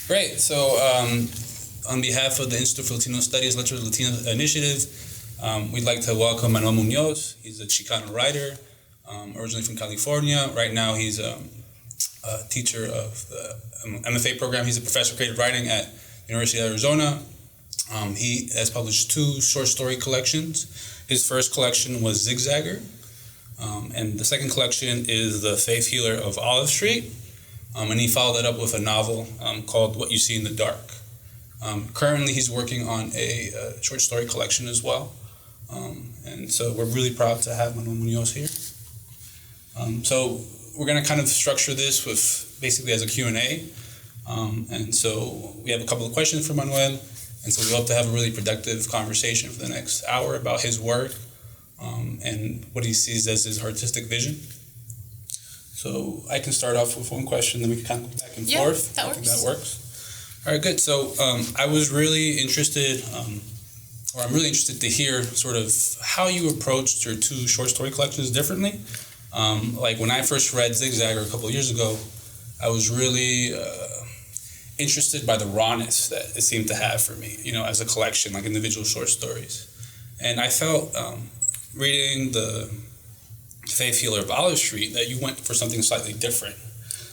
Great. So, on behalf of the Institute for Latino Studies, Latino Initiative, we'd like to welcome Manuel Muñoz. He's a Chicano writer, originally from California. Right now, he's a teacher of the MFA program. He's a professor of creative writing at University of Arizona. He has published 2 short story collections. His first collection was Zigzagger, and the second collection is The Faith Healer of Olive Street. And he followed that up with a novel called What You See in the Dark. Currently, he's working on a short story collection as well. And so we're really proud to have Manuel Muñoz here. So we're going to kind of structure this with basically as a Q&A. And so we have a couple of questions for Manuel. And so we hope to have a really productive conversation for the next hour about his work and what he sees as his artistic vision. So I can start off with one question, then we can kind of go back and forth. That I works. think that works. All right, good. So I was really interested, or I'm really interested to hear sort of how you approached your 2 short story collections differently. Like when I first read Zigzagger a couple of years ago, I was really interested by the rawness that it seemed to have for me, as a collection, like individual short stories. And I felt reading the Faith Healer of Olive Street that you went for something slightly different.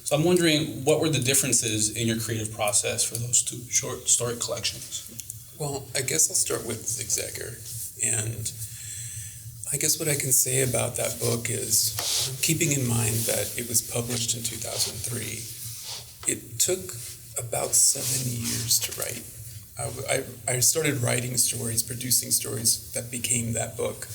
So I'm wondering, what were the differences in your creative process for those 2 short story collections? Well, I guess I'll start with Zigzagger. And I guess what I can say about that book is, keeping in mind that it was published in 2003, it took about 7 years to write. I started writing stories, producing stories that became that book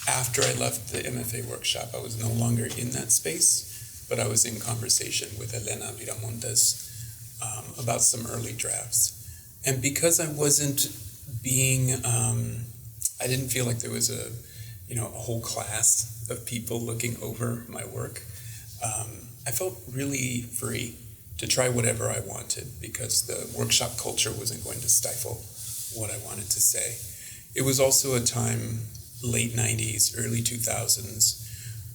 after I left the MFA workshop. I was no longer in that space, but I was in conversation with Elena Viramontes about some early drafts. And because I wasn't being, I didn't feel like there was a whole class of people looking over my work, I felt really free to try whatever I wanted because the workshop culture wasn't going to stifle what I wanted to say. It was also a time, late 90s, early 2000s,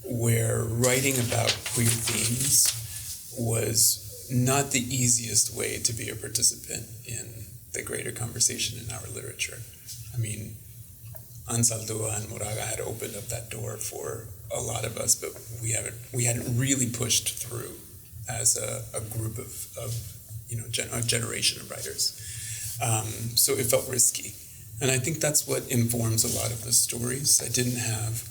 where writing about queer themes was not the easiest way to be a participant in the greater conversation in our literature. I mean, Ansaldúa and Moraga had opened up that door for a lot of us, but we hadn't really pushed through as a group of a generation of writers. So it felt risky. And I think that's what informs a lot of the stories. I didn't have,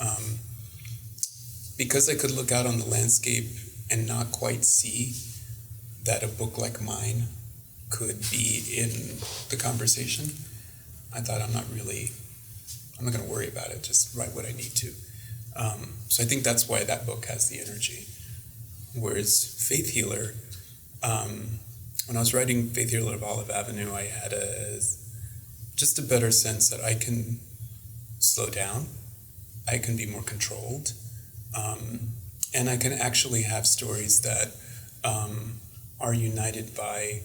because I could look out on the landscape and not quite see that a book like mine could be in the conversation, I thought I'm not going to worry about it, just write what I need to. So I think that's why that book has the energy. Whereas Faith Healer, when I was writing Faith Healer of Olive Avenue, I had just a better sense that I can slow down, I can be more controlled, and I can actually have stories that are united by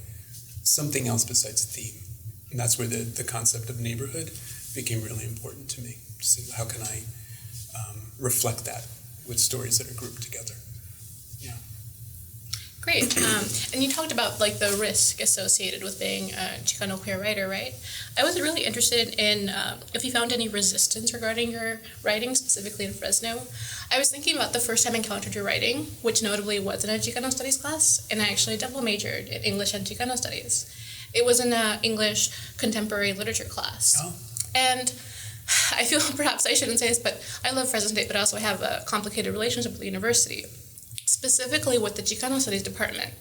something else besides theme. And that's where the concept of neighborhood became really important to me. To see how can I reflect that with stories that are grouped together. Yeah. Great. And you talked about like the risk associated with being a Chicano queer writer, right? I was really interested in if you found any resistance regarding your writing, specifically in Fresno. I was thinking about the first time I encountered your writing, which notably was in a Chicano studies class, and I actually double majored in English and Chicano studies. It was in an English contemporary literature class. Oh. And I feel perhaps I shouldn't say this, but I love Fresno State, but also I have a complicated relationship with the university, specifically with the Chicano Studies department.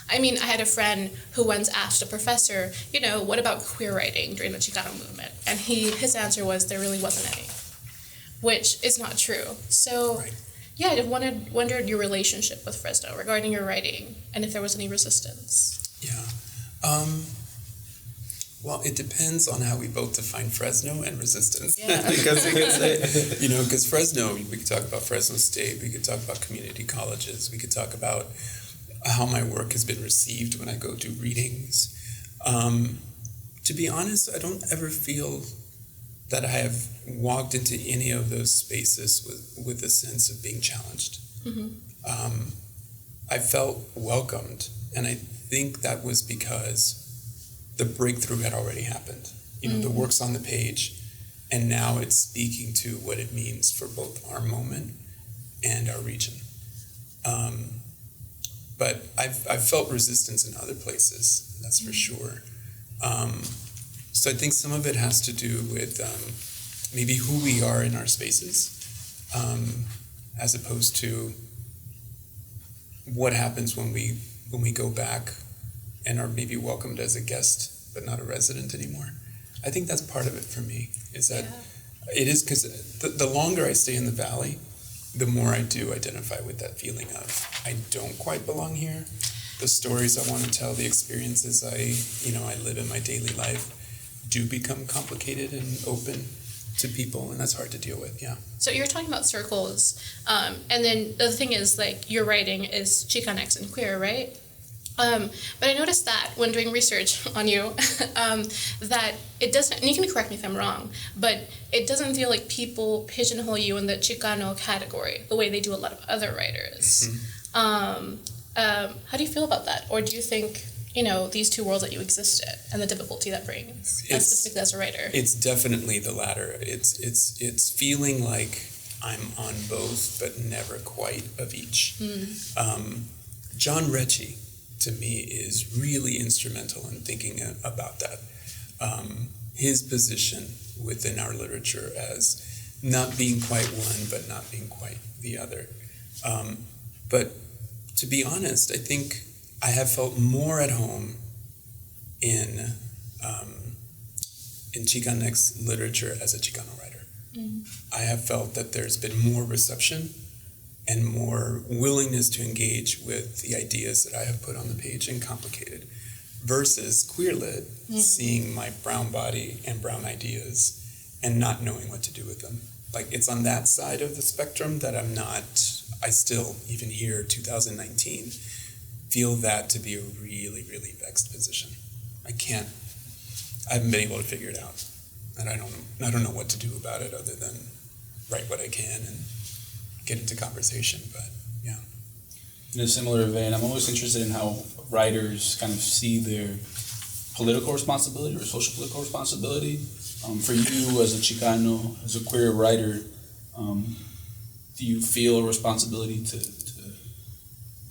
I mean, I had a friend who once asked a professor, what about queer writing during the Chicano movement? And his answer was there really wasn't any, which is not true. So, right. Yeah, I wondered your relationship with Fresno regarding your writing and if there was any resistance. Yeah. Well, it depends on how we both define Fresno and resistance. Yeah. Because Fresno, we could talk about Fresno State, we could talk about community colleges, we could talk about how my work has been received when I go do readings. To be honest, I don't ever feel that I have walked into any of those spaces with a sense of being challenged. Mm-hmm. I felt welcomed, and I think that was because the breakthrough had already happened. The work's on the page, and now it's speaking to what it means for both our moment and our region. But I've felt resistance in other places, that's for sure. So I think some of it has to do with maybe who we are in our spaces, as opposed to what happens when we go back and are maybe welcomed as a guest but not a resident anymore. I think that's part of it for me, is that it is because the longer I stay in the valley, the more I do identify with that feeling of I don't quite belong here. The stories I want to tell, the experiences I live in my daily life do become complicated and open to people, and that's hard to deal with. Yeah. So you're talking about circles, and then the thing is, like, your writing is Chicanx and queer, right? But I noticed that when doing research on you, that it doesn't, and you can correct me if I'm wrong, but it doesn't feel like people pigeonhole you in the Chicano category the way they do a lot of other writers. Mm-hmm. How do you feel about that? Or do you think, these two worlds that you exist in and the difficulty that brings, specifically as a writer? It's definitely the latter. It's feeling like I'm on both, but never quite of each. John Recchi, to me, is really instrumental in thinking about that. His position within our literature as not being quite one, but not being quite the other. But to be honest, I think I have felt more at home in Chicanx literature as a Chicano writer. I have felt that there's been more reception and more willingness to engage with the ideas that I have put on the page and complicated, versus queer lit, seeing my brown body and brown ideas and not knowing what to do with them. Like, it's on that side of the spectrum that I still, even here, 2019, feel that to be a really, really vexed position. I haven't been able to figure it out. And I don't know what to do about it other than write what I can and get into conversation, but yeah. In a similar vein, I'm always interested in how writers kind of see their political responsibility or social political responsibility. For you as a Chicano, as a queer writer, do you feel a responsibility to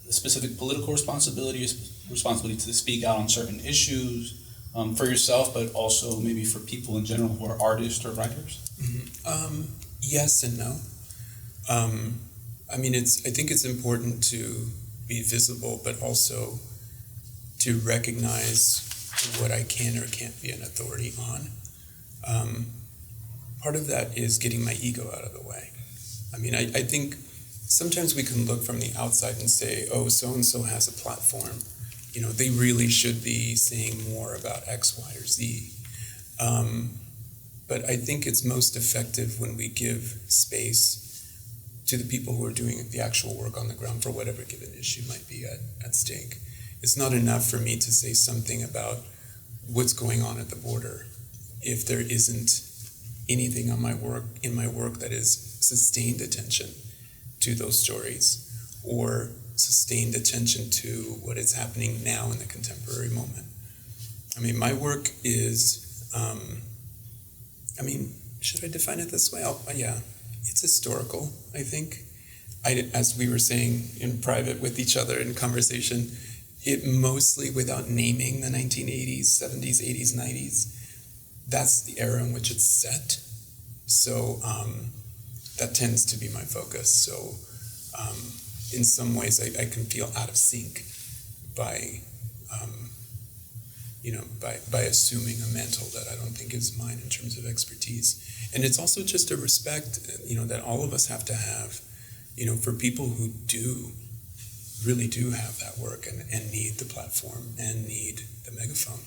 a specific political responsibility to speak out on certain issues for yourself, but also maybe for people in general who are artists or writers? Yes and no. I think it's important to be visible, but also to recognize what I can or can't be an authority on. Part of that is getting my ego out of the way. I think sometimes we can look from the outside and say, oh, so-and-so has a platform. They really should be saying more about X, Y, or Z. But I think it's most effective when we give space to the people who are doing the actual work on the ground for whatever given issue might be at stake. It's not enough for me to say something about what's going on at the border if there isn't anything in my work that is sustained attention to those stories or sustained attention to what is happening now in the contemporary moment. My work is, should I define it this way? Yeah. It's historical, I think. As we were saying in private with each other in conversation, it mostly, without naming the 1980s, 70s, 80s, 90s, that's the era in which it's set. So that tends to be my focus. So in some ways, I can feel out of sync by assuming a mantle that I don't think is mine in terms of expertise. And it's also just a respect, that all of us have to have, for people who really do have that work and need the platform and need the megaphone,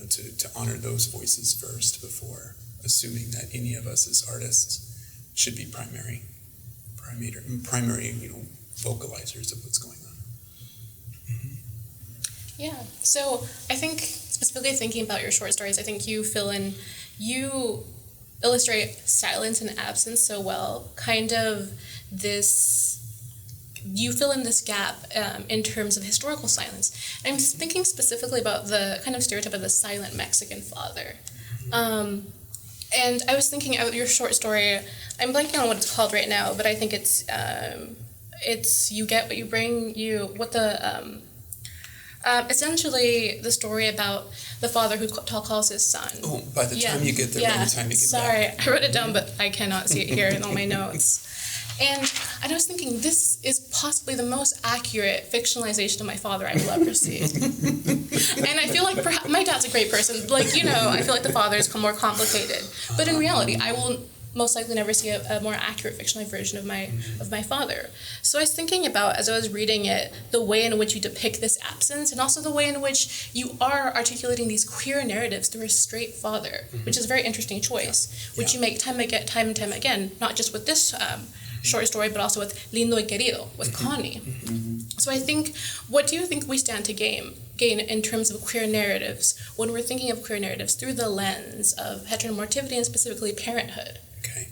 to honor those voices first before assuming that any of us as artists should be primary vocalizers of what's going on. Mm-hmm. Yeah. So I think, specifically thinking about your short stories, I think you illustrate silence and absence so well. Kind of this you fill in this gap in terms of historical silence. I'm thinking specifically about the kind of stereotype of the silent Mexican father. And I was thinking of your short story. I'm blanking on what it's called right now, but I think it's You Get What You Bring. Essentially the story about the father who calls his son. Oh, by the time you get there, by the time you get Sorry, back. I wrote it down, but I cannot see it here in all my notes. And I was thinking, this is possibly the most accurate fictionalization of my father I will ever see. And I feel like my dad's a great person. Like, I feel like the father is more complicated. But in reality, I will most likely never see a more accurate fictionalized version of my father. So I was thinking about, as I was reading it, the way in which you depict this absence, and also the way in which you are articulating these queer narratives through a straight father, which is a very interesting choice, which you make time and time again, not just with this short story, but also with Lindo y Querido, with Connie. So I think, what do you think we stand to gain in terms of queer narratives when we're thinking of queer narratives through the lens of heteronormativity and specifically parenthood? Okay.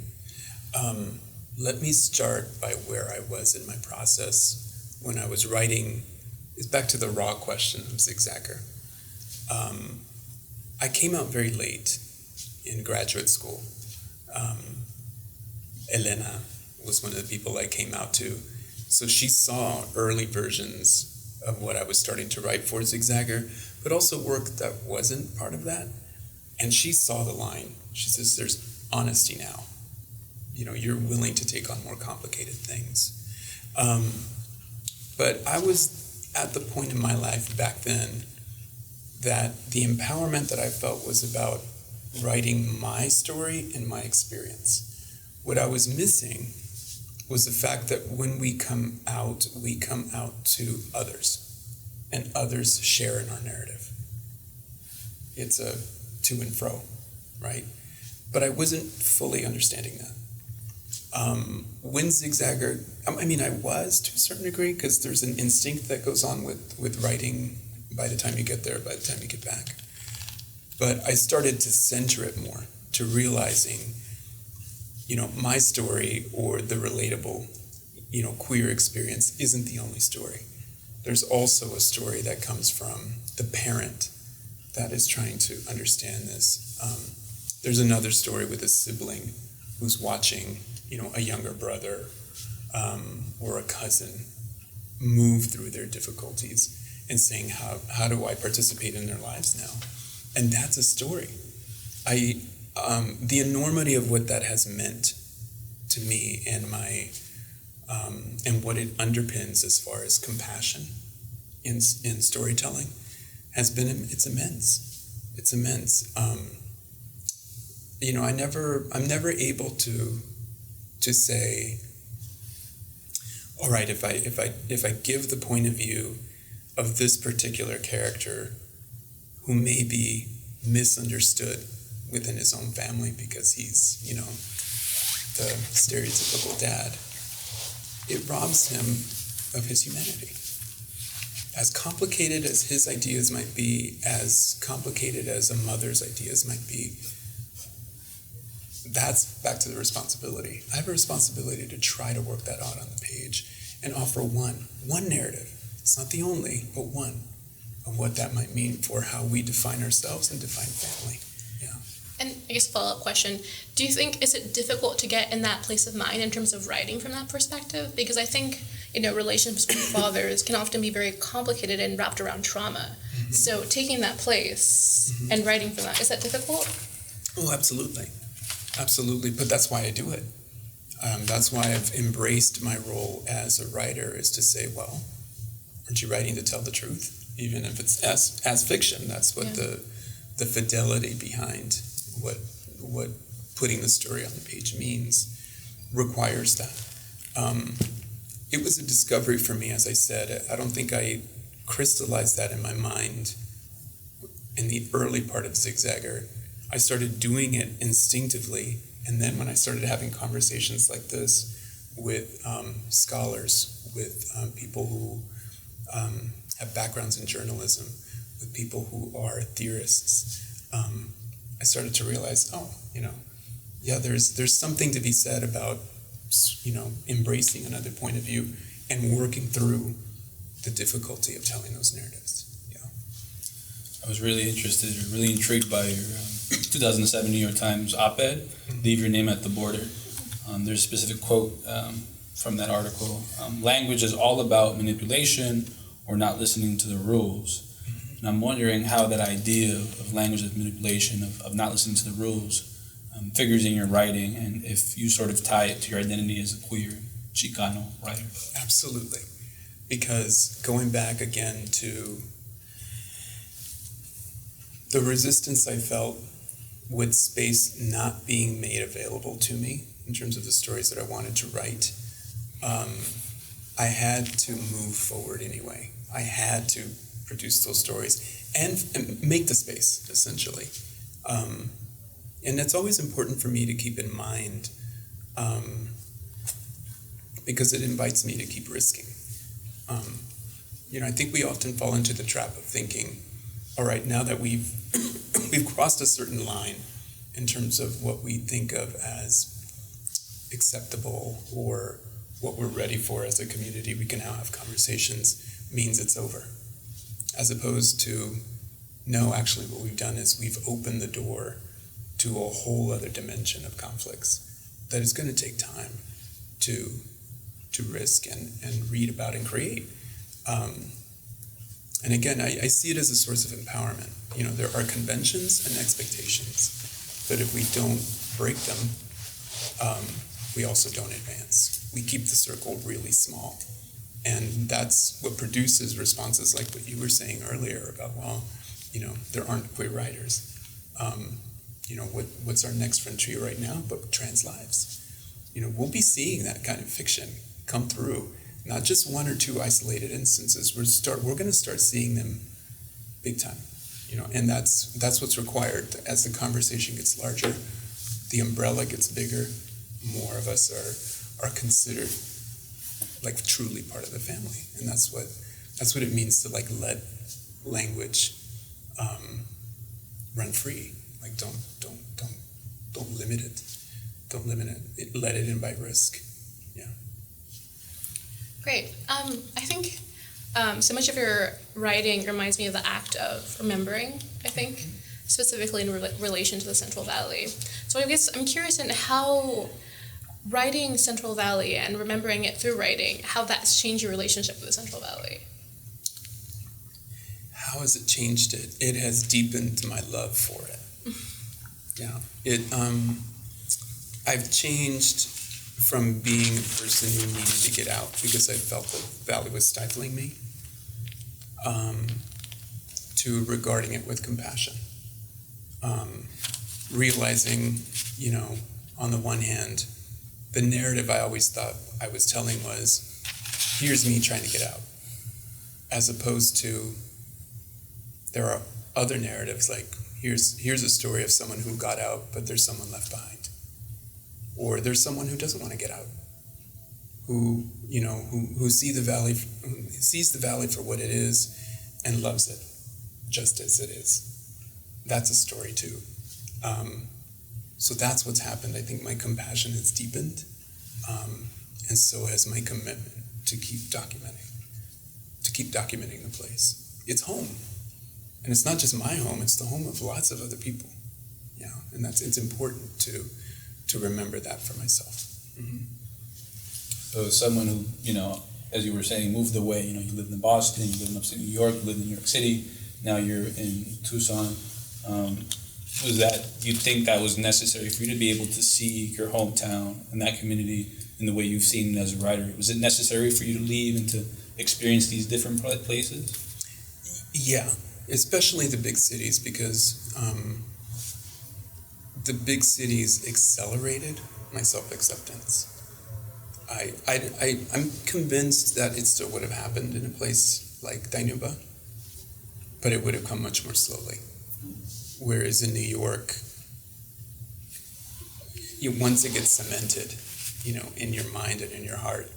Let me start by where I was in my process when I was writing. It's back to the raw question of Zigzagger. I came out very late in graduate school. Elena was one of the people I came out to. So she saw early versions of what I was starting to write for Zigzagger, but also work that wasn't part of that. And she saw the line. She says, there's honesty now. You're willing to take on more complicated things. But I was at the point in my life back then that the empowerment that I felt was about writing my story and my experience. What I was missing was the fact that when we come out to others, and others share in our narrative. It's a to and fro, right? But I wasn't fully understanding that. When Zigzagger, I was to a certain degree, because there's an instinct that goes on with writing by the time you get there, by the time you get back. But I started to center it more, to realizing, my story or the relatable, queer experience isn't the only story. There's also a story that comes from the parent that is trying to understand this. There's another story with a sibling who's watching, a younger brother or a cousin move through their difficulties and saying, how do I participate in their lives now? And that's a story. The enormity of what that has meant to me and my and what it underpins as far as compassion in storytelling it's immense. It's immense. I'm never able to say, all right, if I give the point of view of this particular character who may be misunderstood within his own family because he's, the stereotypical dad, it robs him of his humanity. As complicated as his ideas might be, as complicated as a mother's ideas might be, that's back to the responsibility. I have a responsibility to try to work that out on the page and offer one narrative. It's not the only, but one of what that might mean for how we define ourselves and define family. Yeah. And I guess a follow-up question, do you think, is it difficult to get in that place of mind in terms of writing from that perspective? Because I think, relationships with fathers can often be very complicated and wrapped around trauma. Mm-hmm. So taking that place and writing from that, is that difficult? Oh, absolutely. Absolutely, but that's why I do it. That's why I've embraced my role as a writer, is to say, well, aren't you writing to tell the truth? Even if it's as fiction, that's what the fidelity behind what putting the story on the page means requires that. It was a discovery for me, as I said. I don't think I crystallized that in my mind in the early part of Zigzagger. I started doing it instinctively, and then when I started having conversations like this with scholars, with people who have backgrounds in journalism, with people who are theorists, I started to realize, there's something to be said about, embracing another point of view and working through the difficulty of telling those narratives. Yeah. I was really interested, or really intrigued by your 2007 New York Times op-ed, "Leave Your Name at the Border." There's a specific quote from that article. "Language is all about manipulation or not listening to the rules." And I'm wondering how that idea of language as manipulation, of not listening to the rules, figures in your writing, and if you sort of tie it to your identity as a queer Chicano writer. Absolutely. Because going back again to the resistance I felt with space not being made available to me in terms of the stories that I wanted to write, I had to move forward anyway. I had to produce those stories and make the space, essentially. And it's always important for me to keep in mind because it invites me to keep risking. I think we often fall into the trap of thinking, all right, now that we've crossed a certain line in terms of what we think of as acceptable or what we're ready for as a community, we can now have conversations, means it's over. As opposed to, no, actually what we've done is we've opened the door to a whole other dimension of conflicts that is going to take time to risk and read about and create. And again, I see it as a source of empowerment. There are conventions and expectations, but if we don't break them, we also don't advance. We keep the circle really small. And that's what produces responses like what you were saying earlier about, there aren't queer writers. What's our next frontier right now but trans lives? We'll be seeing that kind of fiction come through, not just one or two isolated instances. We're going to start seeing them big time, and that's what's required. As the conversation gets larger, the umbrella gets bigger, more of us are considered like truly part of the family, and that's what it means to like let language run free. Like don't limit it. Don't limit it. Let it invite risk. Yeah. Great. I think so much of your writing reminds me of the act of remembering, I think, specifically in relation to the Central Valley. So I guess I'm curious in how writing Central Valley and remembering it through writing, how that's changed your relationship with the Central Valley. How has it changed it? It has deepened my love for it. Yeah. I've changed from being a person who needed to get out because I felt the valley was stifling me, to regarding it with compassion. Realizing, on the one hand, the narrative I always thought I was telling was, here's me trying to get out, as opposed to there are other narratives like, here's a story of someone who got out, but there's someone left behind. Or there's someone who doesn't want to get out, who sees the valley for what it is and loves it just as it is. That's a story too. So that's what's happened. I think my compassion has deepened, and so has my commitment to keep documenting the place. It's home. And it's not just my home, it's the home of lots of other people. Yeah, and it's important to remember that for myself. Mm-hmm. So as someone who, as you were saying, moved away, you lived in Boston, you lived in upstate New York, you lived in New York City, now you're in Tucson. You think that was necessary for you to be able to see your hometown and that community in the way you've seen it as a writer? Was it necessary for you to leave and to experience these different places? Yeah, especially the big cities, because the big cities accelerated my self-acceptance. I'm convinced that it still would have happened in a place like Dinuba, but it would have come much more slowly. Whereas in New York, once it gets cemented, in your mind and in your heart,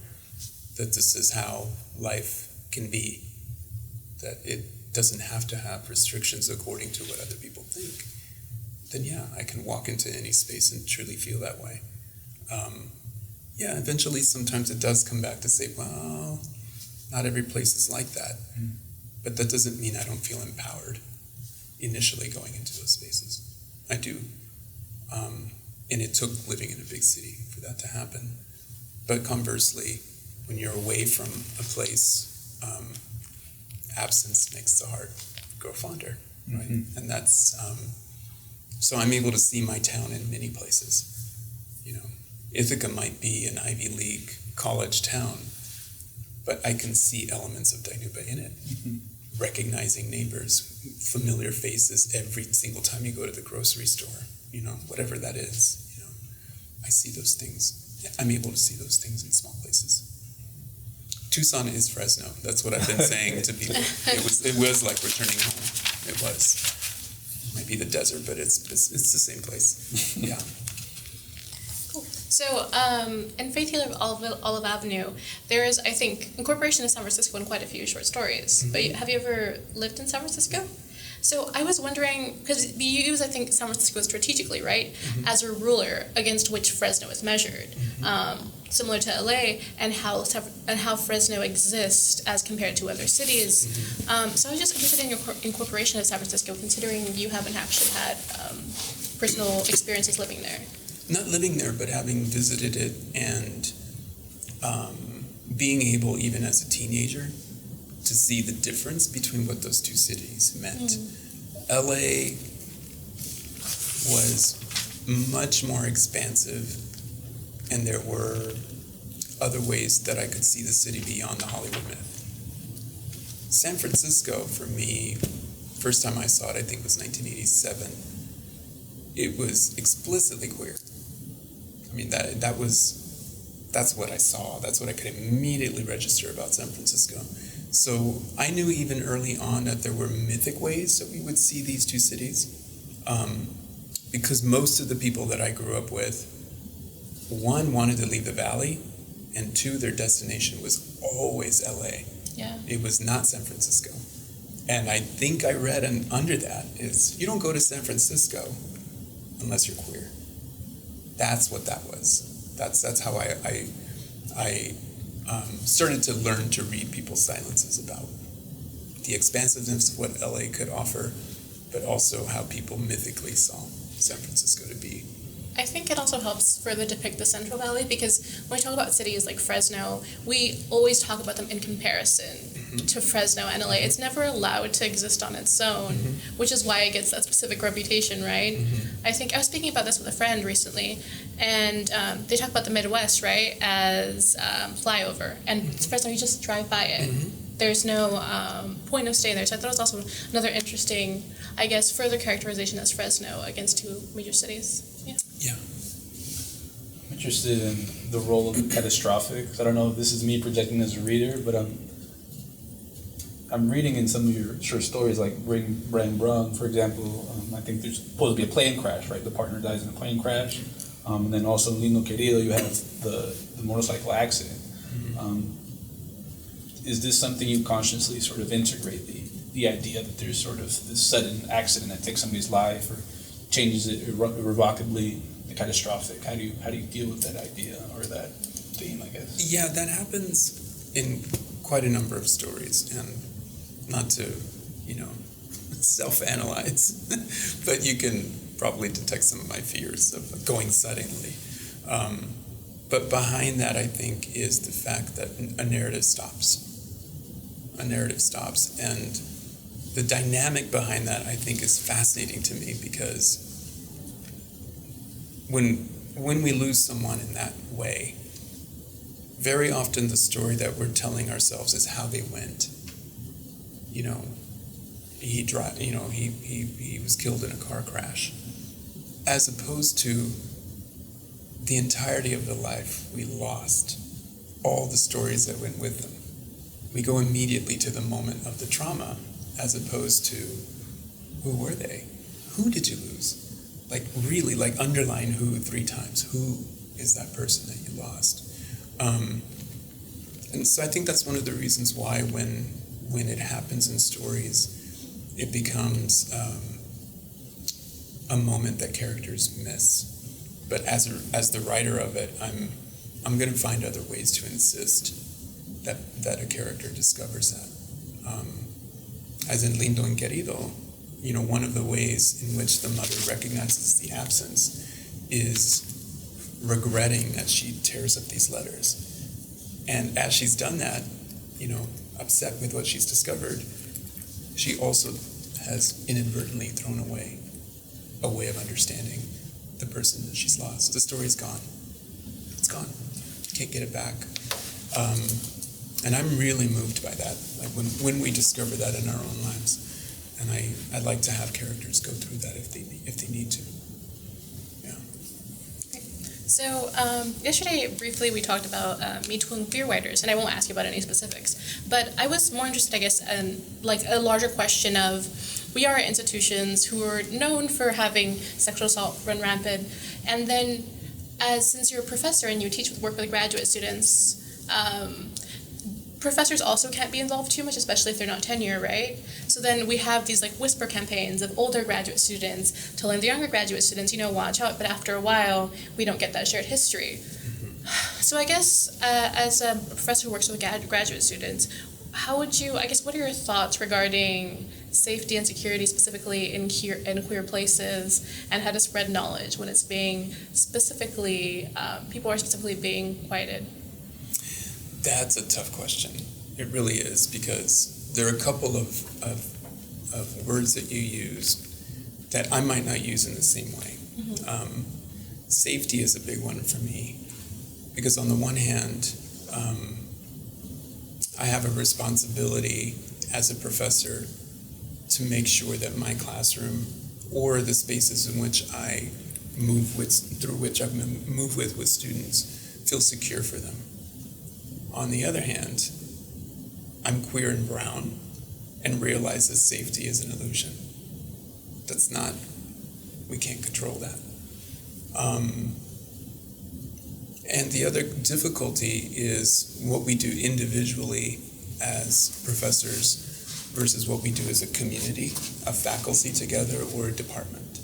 that this is how life can be, that it doesn't have to have restrictions according to what other people think, then yeah, I can walk into any space and truly feel that way. Yeah, eventually sometimes it does come back to say, well, not every place is like that. But that doesn't mean I don't feel empowered initially going into those spaces. I do. And it took living in a big city for that to happen. But conversely, when you're away from a place, absence makes the heart grow fonder, right? Mm-hmm. And that's, so I'm able to see my town in many places. You know, Ithaca might be an Ivy League college town, but I can see elements of Dinuba in it. Mm-hmm. Recognizing neighbors, familiar faces every single time you go to the grocery store, you know, whatever that is, you know, I see those things. I'm able to see those things in small places. Tucson is Fresno. That's what I've been saying to people. It was like returning home. It was. It might be the desert, but it's the same place. Yeah. So, in Faith Healer of Olive Avenue, there is, I think, incorporation of San Francisco in quite a few short stories. Mm-hmm. But have you ever lived in San Francisco? So I was wondering, because you use, I think, San Francisco strategically, right, mm-hmm. as a ruler against which Fresno is measured, mm-hmm. Similar to LA, and how Fresno exists as compared to other cities. Mm-hmm. So I was just interested in your incorporation of San Francisco, considering you haven't actually had personal experiences living there. Not living there, but having visited it and being able, even as a teenager, to see the difference between what those two cities meant. LA was much more expansive, and there were other ways that I could see the city beyond the Hollywood myth. San Francisco, for me, first time I saw it, I think was 1987. It was explicitly queer. I mean, that's what I saw. That's what I could immediately register about San Francisco. So I knew even early on that there were mythic ways that we would see these two cities, because most of the people that I grew up with, one, wanted to leave the valley, and two, their destination was always LA. Yeah. It was not San Francisco. And I think I read under that is, you don't go to San Francisco unless you're queer. That's what that was. That's how I started to learn to read people's silences about the expansiveness of what LA could offer, but also how people mythically saw San Francisco to be. I think it also helps further depict the Central Valley, because when we talk about cities like Fresno, we always talk about them in comparison mm-hmm. to Fresno and LA. Mm-hmm. It's never allowed to exist on its own, mm-hmm. which is why it gets that specific reputation, right? Mm-hmm. I think I was speaking about this with a friend recently, and they talk about the Midwest, right, as flyover, and mm-hmm. Fresno, you just drive by it. Mm-hmm. There's no point of staying there. So I thought it was also another interesting, I guess, further characterization as Fresno against two major cities. Yeah. I'm interested in the role of the catastrophic. I don't know if this is me projecting as a reader, but I'm reading in some of your short stories, like Bring Brung, for example. I think there's supposed to be a plane crash, right? The partner dies in a plane crash. And then also in Lino Querido, you have the motorcycle accident. Mm-hmm. Is this something you consciously sort of integrate, the idea that there's sort of this sudden accident that takes somebody's life or changes it irrevocably, the catastrophic? How do you deal with that idea or that theme, I guess? Yeah, that happens in quite a number of stories, and not to, self-analyze, but you can probably detect some of my fears of going suddenly. But behind that, I think, is the fact that a narrative stops. And the dynamic behind that, I think, is fascinating to me, because when we lose someone in that way, very often the story that we're telling ourselves is how they went. He was killed in a car crash, as opposed to the entirety of the life we lost, all the stories that went with them. We go immediately to the moment of the trauma, as opposed to, who were they? Who did you lose? Really, underline who 3 times. Who is that person that you lost? And so I think that's one of the reasons why when it happens in stories, it becomes a moment that characters miss. But as the writer of it, I'm going to find other ways to insist that a character discovers that. As in Lindo and Querido, one of the ways in which the mother recognizes the absence is regretting that she tears up these letters. And as she's done that, upset with what she's discovered, she also has inadvertently thrown away a way of understanding the person that she's lost. The story's gone. It's gone. Can't get it back. And I'm really moved by that. Like when we discover that in our own lives, and I'd like to have characters go through that if they need to. Yeah. So yesterday, briefly, we talked about Me Too and queer writers, and I won't ask you about any specifics, but I was more interested, I guess, in like a larger question of, we are institutions who are known for having sexual assault run rampant, and then since you're a professor and you work with graduate students, professors also can't be involved too much, especially if they're not tenure, right? So then we have these like whisper campaigns of older graduate students telling the younger graduate students, watch out, but after a while, we don't get that shared history. Mm-hmm. So I guess as a professor who works with graduate students, what are your thoughts regarding safety and security specifically in queer places, and how to spread knowledge when it's being people are specifically being quieted? That's a tough question. It really is, because there are a couple of words that you use that I might not use in the same way. Mm-hmm. Safety is a big one for me, because on the one hand, I have a responsibility as a professor to make sure that my classroom or the spaces in which I move with students feel secure for them. On the other hand, I'm queer and brown and realize that safety is an illusion. We can't control that. And the other difficulty is what we do individually as professors versus what we do as a community, a faculty together, or a department.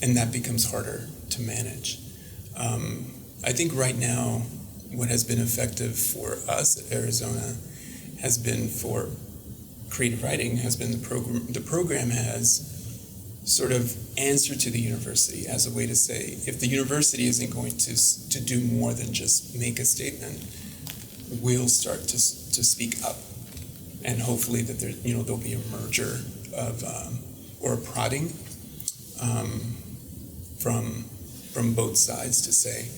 And that becomes harder to manage. I think right now, what has been effective for us at Arizona has been for creative writing, has been the program has sort of answered to the university as a way to say, if the university isn't going to do more than just make a statement, we'll start to speak up. And hopefully that there'll be a merger of, or a prodding from both sides to say,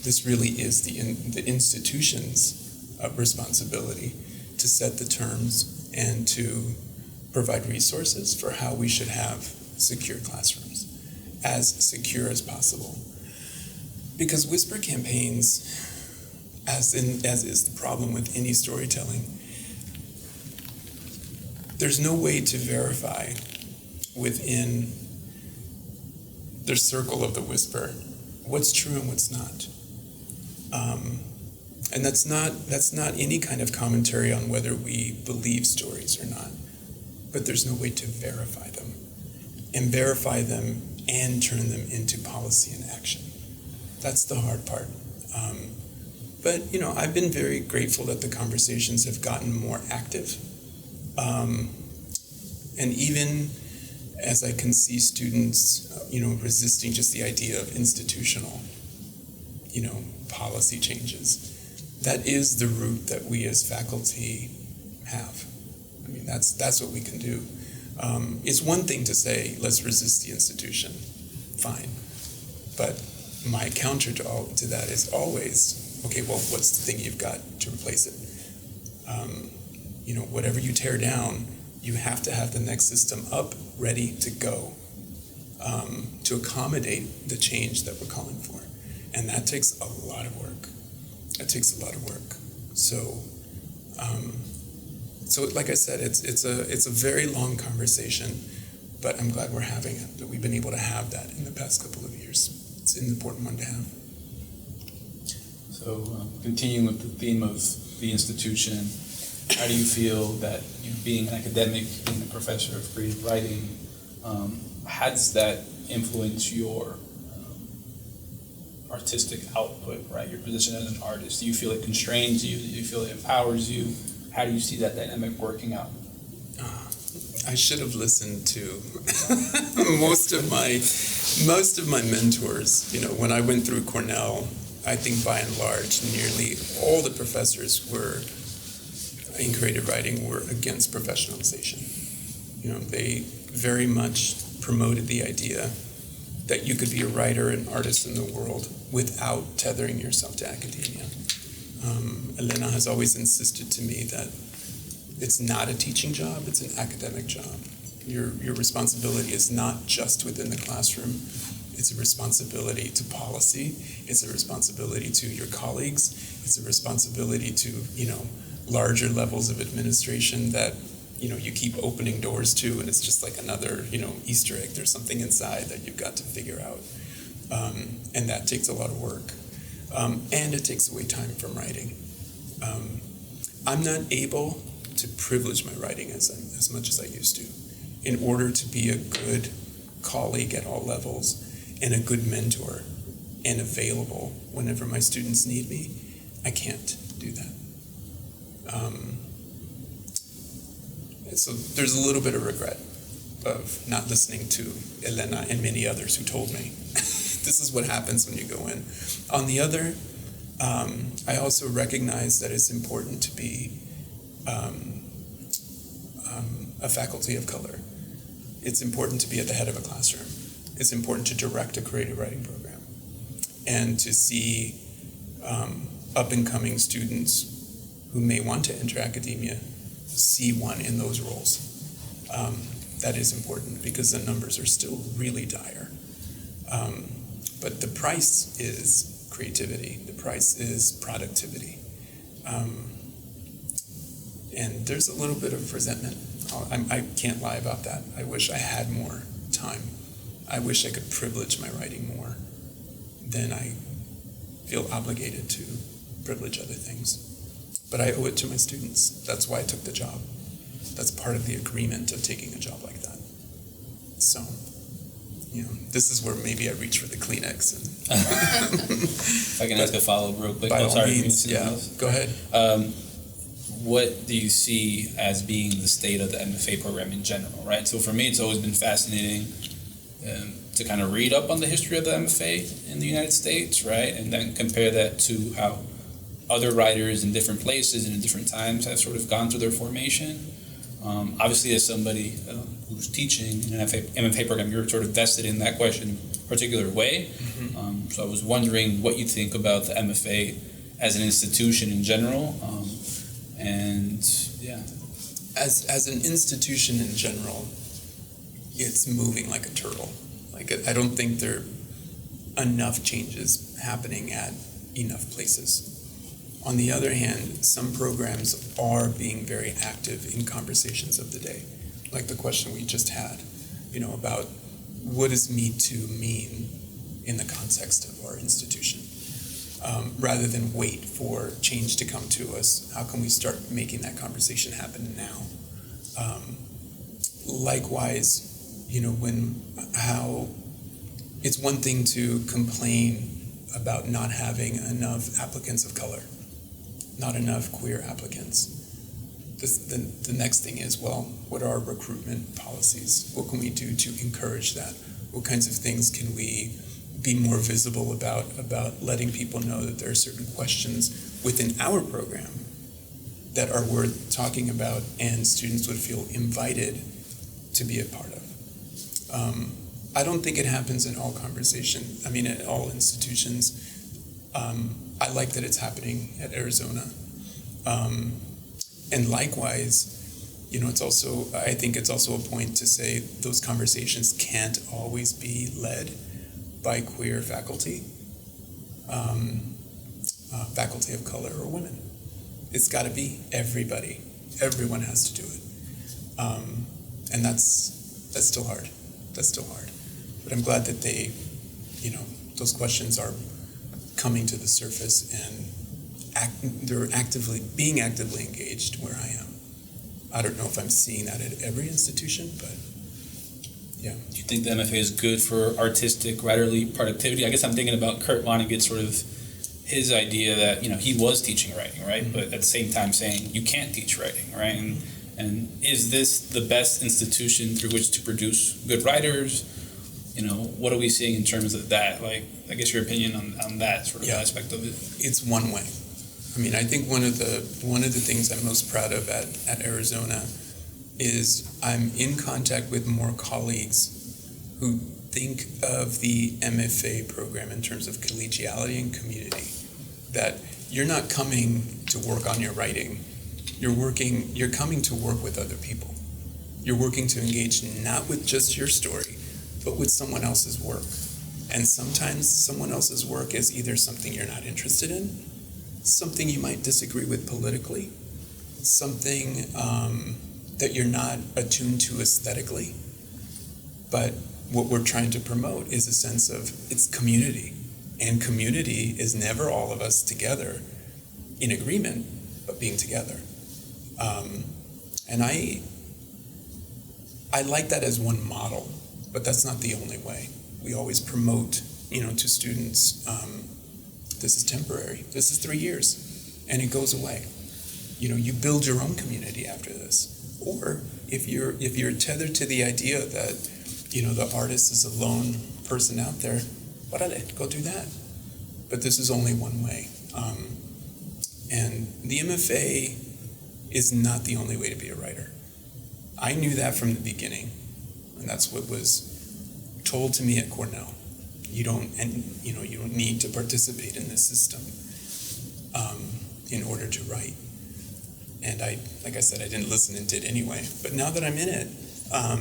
this really is the institution's responsibility to set the terms and to provide resources for how we should have secure classrooms, as secure as possible. Because whisper campaigns, as is the problem with any storytelling, there's no way to verify within the circle of the whisper what's true and what's not. And that's not any kind of commentary on whether we believe stories or not, but there's no way to verify them and turn them into policy and action. That's the hard part. But I've been very grateful that the conversations have gotten more active. And even as I can see students, resisting just the idea of institutional, policy changes, that is the route that we as faculty have. I mean, that's what we can do. It's one thing to say, let's resist the institution, fine. But my counter to that is always, okay, well, what's the thing you've got to replace it? Whatever you tear down, you have to have the next system up, ready to go, to accommodate the change that we're calling for. And that takes a lot of work. So like I said, it's a very long conversation, but I'm glad we're having it, that we've been able to have that in the past couple of years. It's an important one to have. So continuing with the theme of the institution, how do you feel that being an academic, being a professor of creative writing, how does that influence your artistic output, right? Your position as an artist. Do you feel it constrains you? Do you feel it empowers you? How do you see that dynamic working out? I should have listened to most of my mentors. When I went through Cornell, I think by and large, nearly all the professors in creative writing were against professionalization. They very much promoted the idea that you could be a writer and artist in the world without tethering yourself to academia. Elena has always insisted to me that it's not a teaching job, it's an academic job. Your responsibility is not just within the classroom, it's a responsibility to policy, it's a responsibility to your colleagues, it's a responsibility to, larger levels of administration that, you keep opening doors to, and it's just like another, Easter egg. There's something inside that you've got to figure out. And that takes a lot of work. And it takes away time from writing. I'm not able to privilege my writing as much as I used to. In order to be a good colleague at all levels and a good mentor and available whenever my students need me, I can't do that. So there's a little bit of regret of not listening to Elena and many others who told me this is what happens when you go in. On the other, I also recognize that it's important to be a faculty of color. It's important to be at the head of a classroom. It's important to direct a creative writing program and to see up-and-coming students who may want to enter academia see one in those roles. That is important because the numbers are still really dire. But the price is creativity. The price is productivity. And there's a little bit of resentment. I can't lie about that. I wish I had more time. I wish I could privilege my writing more. Then I feel obligated to privilege other things. But I owe it to my students. That's why I took the job. That's part of the agreement of taking a job like that. So, this is where maybe I reach for the Kleenex. If I can ask a follow-up real quick. By all means, yeah. Go ahead. What do you see as being the state of the MFA program in general, right? So for me, it's always been fascinating to kind of read up on the history of the MFA in the United States, right? And then compare that to how other writers in different places and in different times have sort of gone through their formation. Obviously, as somebody who's teaching in an MFA program, you're sort of vested in that question in a particular way. Mm-hmm. So I was wondering what you think about the MFA as an institution in general. As an institution in general, it's moving like a turtle. I don't think there are enough changes happening at enough places. On the other hand, some programs are being very active in conversations of the day, like the question we just had, about what does Me Too mean in the context of our institution? Rather than wait for change to come to us, how can we start making that conversation happen now? Likewise, how it's one thing to complain about not having enough applicants of color, not enough queer applicants. The next thing is, what are recruitment policies? What can we do to encourage that? What kinds of things can we be more visible about letting people know that there are certain questions within our program that are worth talking about and students would feel invited to be a part of. I don't think it happens in all at all institutions. I like that it's happening at Arizona. And likewise, I think it's also a point to say those conversations can't always be led by queer faculty, faculty of color or women. It's got to be everybody. Everyone has to do it. And that's still hard. That's still hard. But I'm glad that those questions are coming to the surface and they're being actively engaged where I am. I don't know if I'm seeing that at every institution, but Yeah. Do you think the MFA is good for artistic writerly productivity? I guess I'm thinking about Kurt Vonnegut's sort of his idea that, he was teaching writing, right? But at the same time saying you can't teach writing, right? And is this the best institution through which to produce good writers? What are we seeing in terms of that? Like, I guess your opinion on that sort of aspect of it. It's one way. I mean, I think one of the things I'm most proud of at Arizona is I'm in contact with more colleagues who think of the MFA program in terms of collegiality and community. That you're not coming to work on your writing. You're coming to work with other people. You're working to engage not with just your story, but with someone else's work. And sometimes someone else's work is either something you're not interested in, something you might disagree with politically, something that you're not attuned to aesthetically. But what we're trying to promote is a sense of it's community. And community is never all of us together in agreement, but being together. And I like that as one model, but that's not the only way. We always promote, to students, this is temporary. This is 3 years, and it goes away. You build your own community after this. Or if you're tethered to the idea that, the artist is a lone person out there, órale, go do that. But this is only one way. And the MFA is not the only way to be a writer. I knew that from the beginning, and that's what was told to me at Cornell. You don't need to participate in this system in order to write. And like I said, I didn't listen and did anyway. But now that I'm in it, I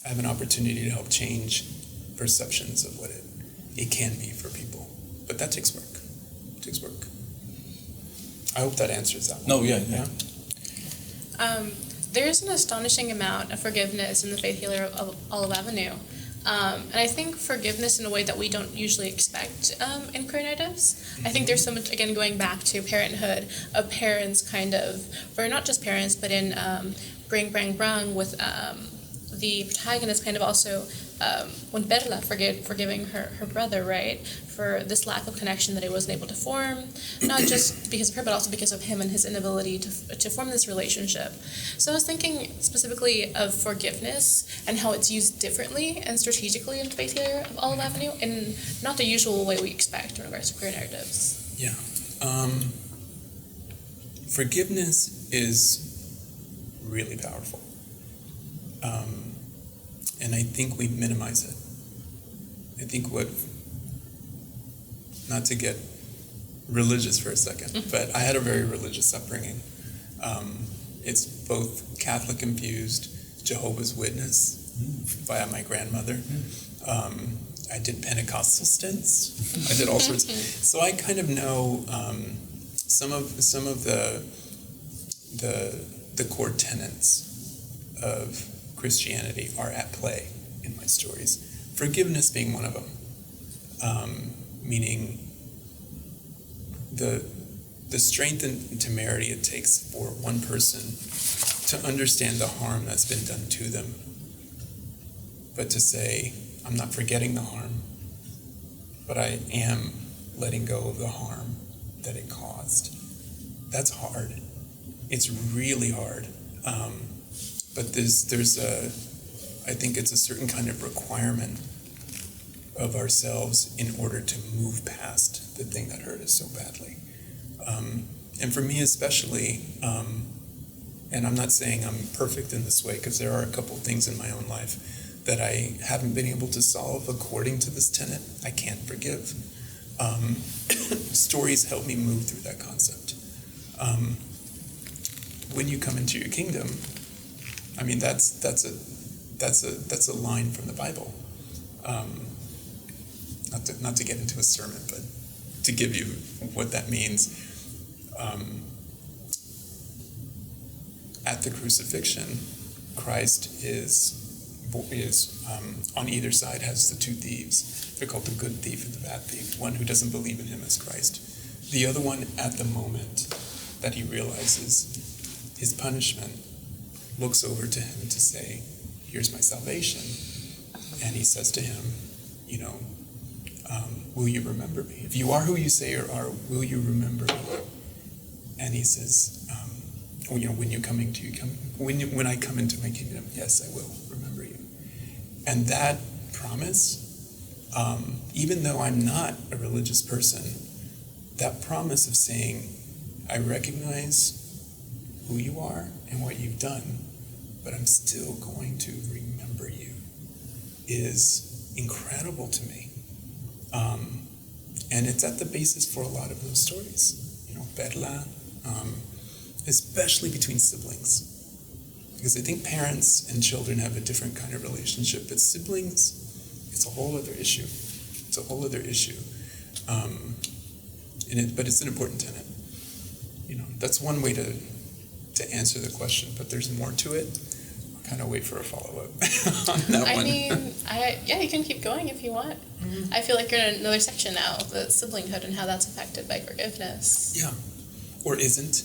have an opportunity to help change perceptions of what it can be for people. But that takes work. It takes work. I hope that answers that one. No, yeah. There is an astonishing amount of forgiveness in the faith healer of Olive Avenue. And I think forgiveness in a way that we don't usually expect in queer natives. I think there's so much, again, going back to parenthood, of parents kind of, or not just parents, but in Bring Brang Brang with the protagonist kind of also, when Perla forgiving her brother, right, for this lack of connection that he wasn't able to form, not just because of her, but also because of him and his inability to form this relationship. So I was thinking specifically of forgiveness and how it's used differently and strategically in Faith Healer of Olive Avenue, in not the usual way we expect in regards to queer narratives. Yeah. Forgiveness is really powerful. And I think we minimize it. I think not to get religious for a second, but I had a very religious upbringing. It's both Catholic infused, Jehovah's Witness via my grandmother. I did Pentecostal stints. I did all sorts. So I kind of know some of the core tenets of Christianity are at play in my stories. Forgiveness being one of them, meaning the strength and temerity it takes for one person to understand the harm that's been done to them, but to say, I'm not forgetting the harm, but I am letting go of the harm that it caused. That's hard. It's really hard. But I think it's a certain kind of requirement of ourselves in order to move past the thing that hurt us so badly. And for me especially, and I'm not saying I'm perfect in this way, because there are a couple things in my own life that I haven't been able to solve according to this tenet. I can't forgive. Stories help me move through that concept. When you come into your kingdom, I mean, that's a line from the Bible. Not to get into a sermon, but to give you what that means. At the crucifixion, Christ is on either side has the two thieves. They're called the good thief and the bad thief. One who doesn't believe in him as Christ. The other one, at the moment that he realizes his punishment, looks over to him to say, here's my salvation. and he says to him, will you remember me? If you are who you say you are, will you remember me? And he says, when I come into my kingdom, yes, I will remember you. And that promise, even though I'm not a religious person, that promise of saying, I recognize who you are and what you've done, but I'm still going to remember you, is incredible to me. And it's at the basis for a lot of those stories. Perla, especially between siblings. Because I think parents and children have a different kind of relationship, but siblings, it's a whole other issue. But it's an important tenet. That's one way to answer the question, but there's more to it. I'll kind of wait for a follow-up on that one. You can keep going if you want. I feel like you're in another section now, the siblinghood and how that's affected by forgiveness. Yeah, or isn't.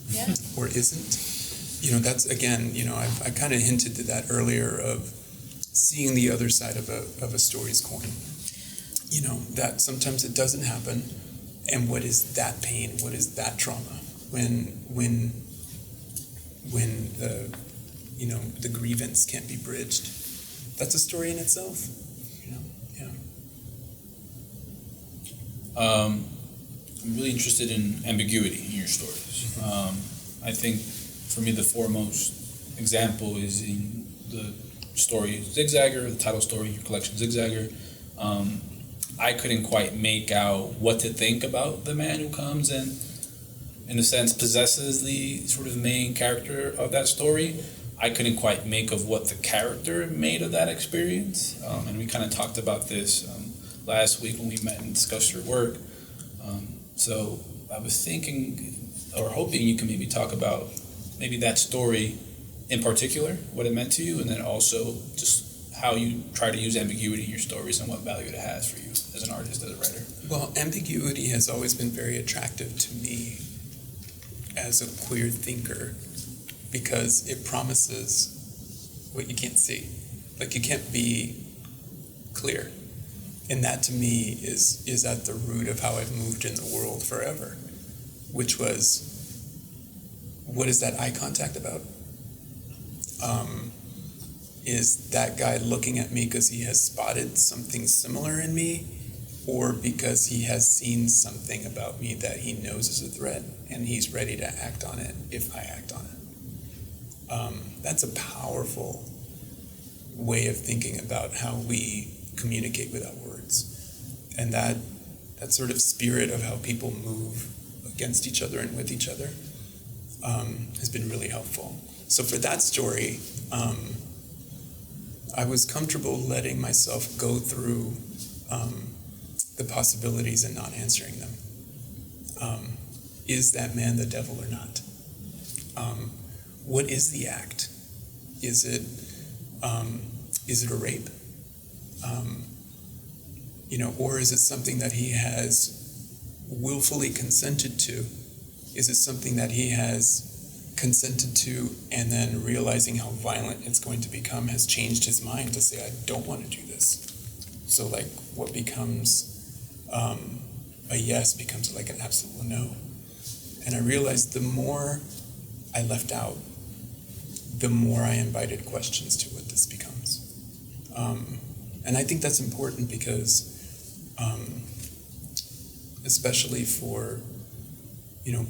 Yeah. Or isn't. That's, again, I kind of hinted to that earlier of seeing the other side of a story's coin. That sometimes it doesn't happen, and what is that pain? What is that trauma? When the grievance can't be bridged. That's a story in itself. Yeah. I'm really interested in ambiguity in your stories. I think for me the foremost example is in the story Zigzagger, the title story, your collection Zigzagger. I couldn't quite make out what to think about the man who comes and, in a sense, possesses the sort of main character of that story. I couldn't quite make of what the character made of that experience. And we kind of talked about this last week when we met and discussed your work. So I was thinking or hoping you can maybe talk about maybe that story in particular, what it meant to you, and then also just how you try to use ambiguity in your stories and what value it has for you as an artist, as a writer. Well, ambiguity has always been very attractive to me as a queer thinker because it promises what you can't see. Like, you can't be clear. And that, to me, is at the root of how I've moved in the world forever, which was, what is that eye contact about? Is that guy looking at me because he has spotted something similar in me, or because he has seen something about me that he knows is a threat and he's ready to act on it if I act on it? That's a powerful way of thinking about how we communicate without words. And that sort of spirit of how people move against each other and with each other has been really helpful. So for that story, I was comfortable letting myself go through the possibilities and not answering them. Is that man the devil or not? What is the act? Is it a rape? Or is it something that he has willfully consented to? Is it something that he has consented to and then realizing how violent it's going to become has changed his mind to say, I don't want to do this? So what becomes a yes becomes like an absolute no. And I realized the more I left out, the more I invited questions to what this becomes. And I think that's important because especially for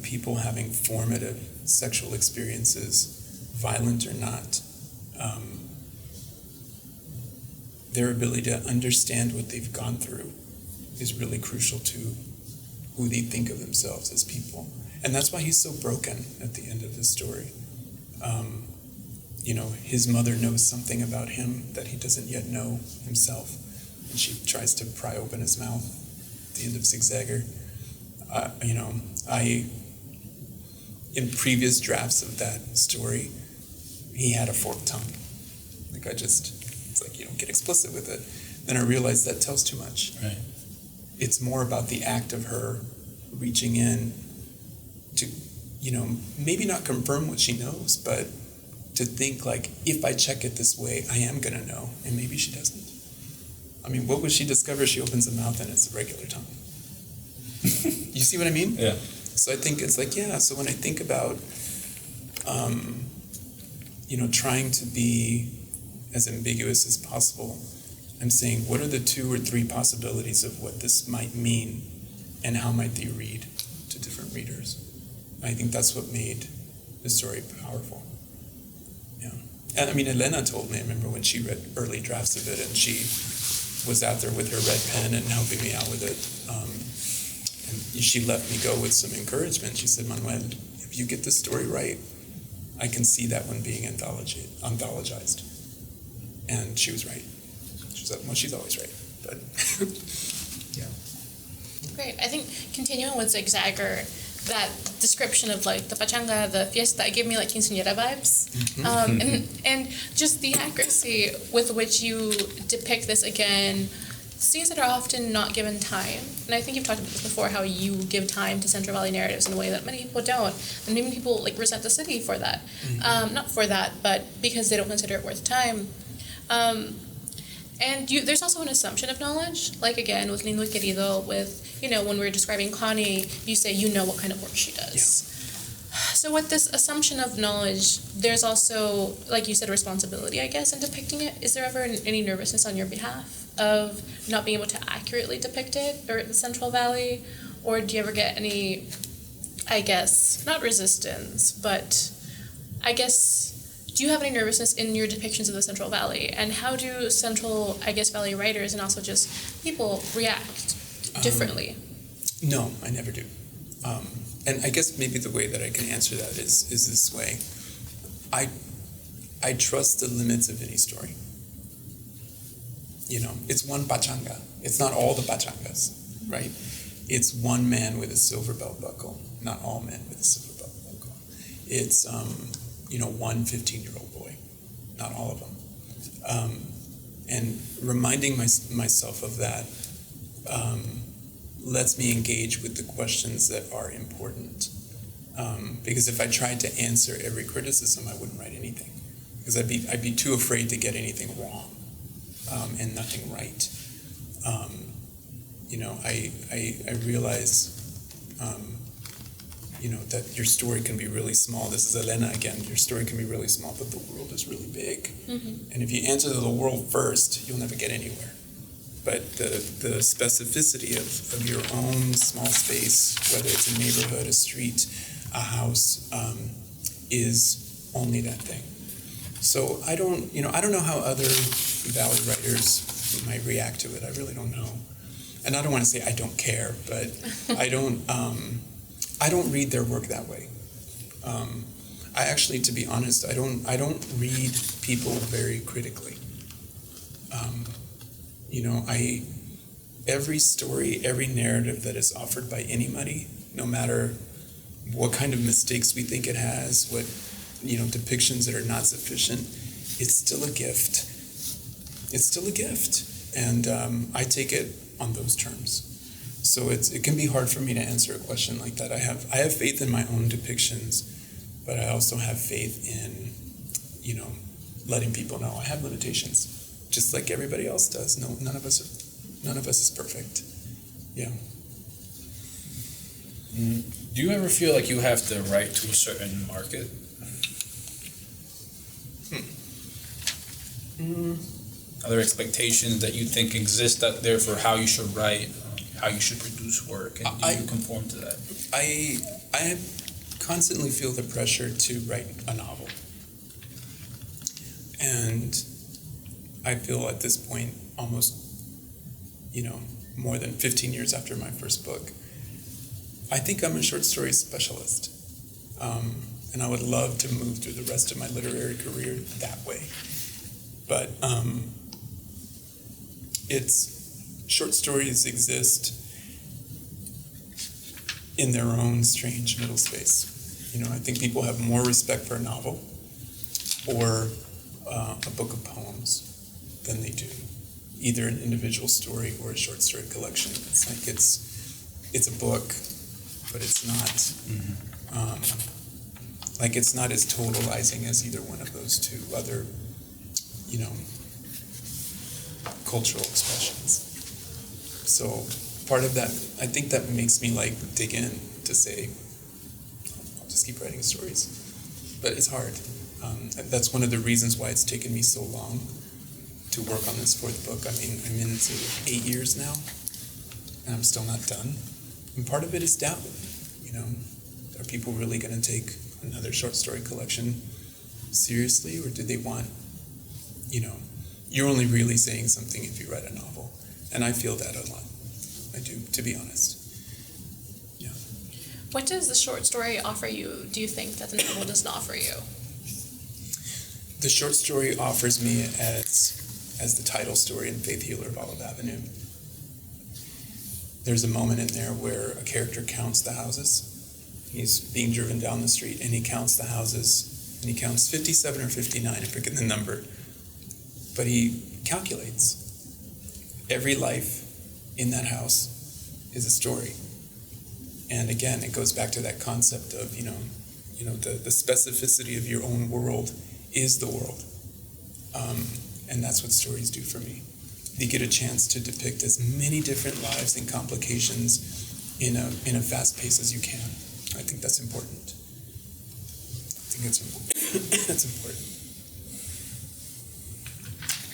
people having formative sexual experiences, violent or not, their ability to understand what they've gone through is really crucial to who they think of themselves as people. And that's why he's so broken at the end of the story. His mother knows something about him that he doesn't yet know himself, and she tries to pry open his mouth at the end of Zigzagger. In previous drafts of that story, he had a forked tongue. It's like, you don't get explicit with it. Then I realized that tells too much. Right. It's more about the act of her reaching in to, maybe not confirm what she knows, but to think if I check it this way, I am going to know, and maybe she doesn't. I mean, what would she discover? She opens the mouth and it's a regular tongue. You see what I mean? Yeah. So I think it's like, yeah, so when I think about, trying to be as ambiguous as possible, I'm saying, what are the 2 or 3 possibilities of what this might mean, and how might they read to different readers? I think that's what made the story powerful. Yeah. And I mean, Elena told me, I remember when she read early drafts of it, and she was out there with her red pen and helping me out with it. And she let me go with some encouragement. She said, Manuel, if you get the story right, I can see that one being anthologized. And she was right. She said, well, she's always right. But yeah. Great. I think continuing with Zigzagger, that description of like the pachanga, the fiesta, it gave me like quinceañera vibes. And just the accuracy with which you depict this again, scenes that are often not given time. And I think you've talked about this before, how you give time to Central Valley narratives in a way that many people don't. And maybe people like resent the city for that. Not for that, but because they don't consider it worth time. And there's also an assumption of knowledge, like again with Lindo y Querido, with, when we're describing Connie, you say you know what kind of work she does. Yeah. So with this assumption of knowledge, there's also, like you said, responsibility, I guess, in depicting it. Is there ever any nervousness on your behalf of not being able to accurately depict it, or the Central Valley? Or do you ever get any, I guess, not resistance, but I guess, do you have any nervousness in your depictions of the Central Valley? And how do Central, Valley writers and also just people react differently? No, I never do. And I guess maybe the way that I can answer that is this way. I trust the limits of any story. It's one pachanga. It's not all the pachangas, right? It's one man with a silver belt buckle, not all men with a silver belt buckle. It's, one 15-year-old boy, not all of them. And reminding myself of that lets me engage with the questions that are important. Because if I tried to answer every criticism, I wouldn't write anything. Because I'd be too afraid to get anything wrong and nothing right. I realize, that your story can be really small. This is Elena again. Your story can be really small, but the world is really big. Mm-hmm. And if you answer the world first, you'll never get anywhere. But the specificity of your own small space, whether it's a neighborhood, a street, a house, is only that thing. So I don't know how other Valley writers might react to it. I really don't know. And I don't want to say I don't care, but I don't read their work that way. I actually, to be honest, I don't read people very critically. Every story, every narrative that is offered by anybody, no matter what kind of mistakes we think it has, what depictions that are not sufficient, it's still a gift. It's still a gift, and I take it on those terms. So it can be hard for me to answer a question like that. I have faith in my own depictions, but I also have faith in, letting people know I have limitations, just like everybody else does. No, none of us is perfect. Yeah. Do you ever feel like you have to write to a certain market? Are there expectations that you think exist out there for how you should write, how you should produce work, and do you conform to that? I constantly feel the pressure to write a novel. And I feel at this point, almost, more than 15 years after my first book, I think I'm a short story specialist. And I would love to move through the rest of my literary career that way. But short stories exist in their own strange middle space. I think people have more respect for a novel or a book of poems than they do either an individual story or a short story collection. It's like it's a book, but it's not it's not as totalizing as either one of those two other cultural expressions. So part of that, I think that makes me like dig in to say, I'll just keep writing stories. But it's hard. That's one of the reasons why it's taken me so long to work on this fourth book. I mean, I'm in 8 years now, and I'm still not done. And part of it is doubt. You know, are people really going to take another short story collection seriously, or do they want, you know, you're only really saying something if you write a novel. And I feel that a lot. I do, to be honest. Yeah. What does the short story offer you, do you think, that the novel doesn't offer you? The short story offers me as the title story in Faith Healer of Olive Avenue. There's a moment in there where a character counts the houses. He's being driven down the street and he counts the houses, and he counts 57 or 59, I forget the number. But he calculates every life in that house is a story. And again, it goes back to that concept of, the specificity of your own world is the world. And that's what stories do for me. They get a chance to depict as many different lives and complications in a fast pace as you can. I think that's important. That's important.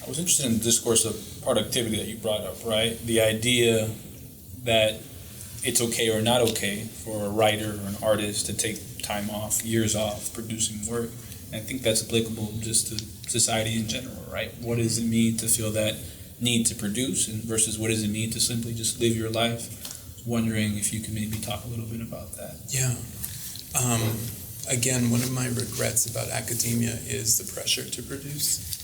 I was interested in the discourse of productivity that you brought up, right? The idea that it's okay or not okay for a writer or an artist to take time off, years off, producing work. And I think that's applicable just to society in general, right? What does it mean to feel that need to produce, and versus what does it mean to simply just live your life? Wondering if you could maybe talk a little bit about that. Yeah. Again, one of my regrets about academia is the pressure to produce.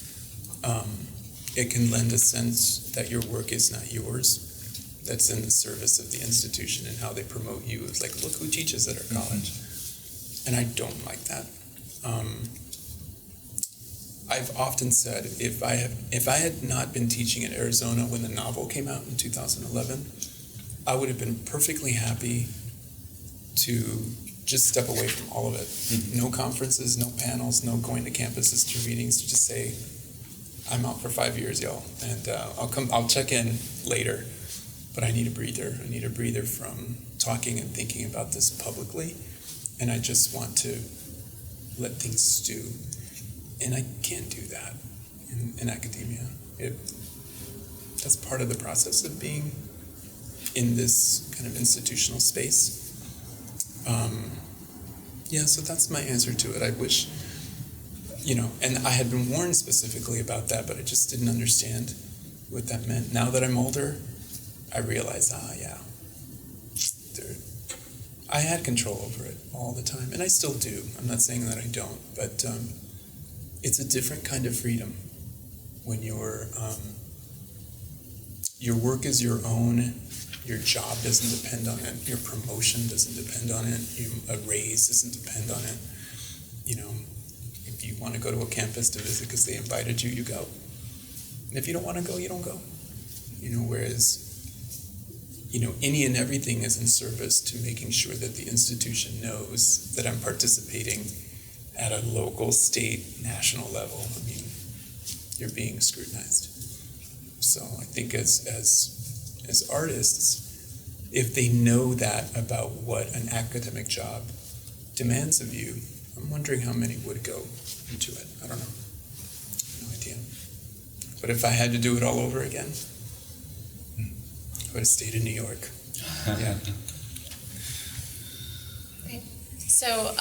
It can lend a sense that your work is not yours, that's in the service of the institution and how they promote you. It's like, look who teaches at our college. And I don't like that. I've often said, if I had not been teaching in Arizona when the novel came out in 2011, I would have been perfectly happy to just step away from all of it. Mm-hmm. No conferences, no panels, no going to campuses to readings, to just say, I'm out for 5 years, y'all, and I'll check in later, but I need a breather. I need a breather from talking and thinking about this publicly, and I just want to let things stew. And I can't do that in academia. That's part of the process of being in this kind of institutional space. So that's my answer to it. I wish, and I had been warned specifically about that, but I just didn't understand what that meant. Now that I'm older, I realize, I had control over it all the time, and I still do. I'm not saying that I don't, but it's a different kind of freedom when your work is your own. Your job doesn't depend on it. Your promotion doesn't depend on it. A raise doesn't depend on it. If you want to go to a campus to visit because they invited you, you go. And if you don't want to go, you don't go. Whereas, any and everything is in service to making sure that the institution knows that I'm participating at a local, state, national level. I mean, you're being scrutinized. So I think as artists, if they know that about what an academic job demands of you, I'm wondering how many would go into it. I don't know. No idea. But if I had to do it all over again, I would have stayed in New York. Yeah. Okay. So,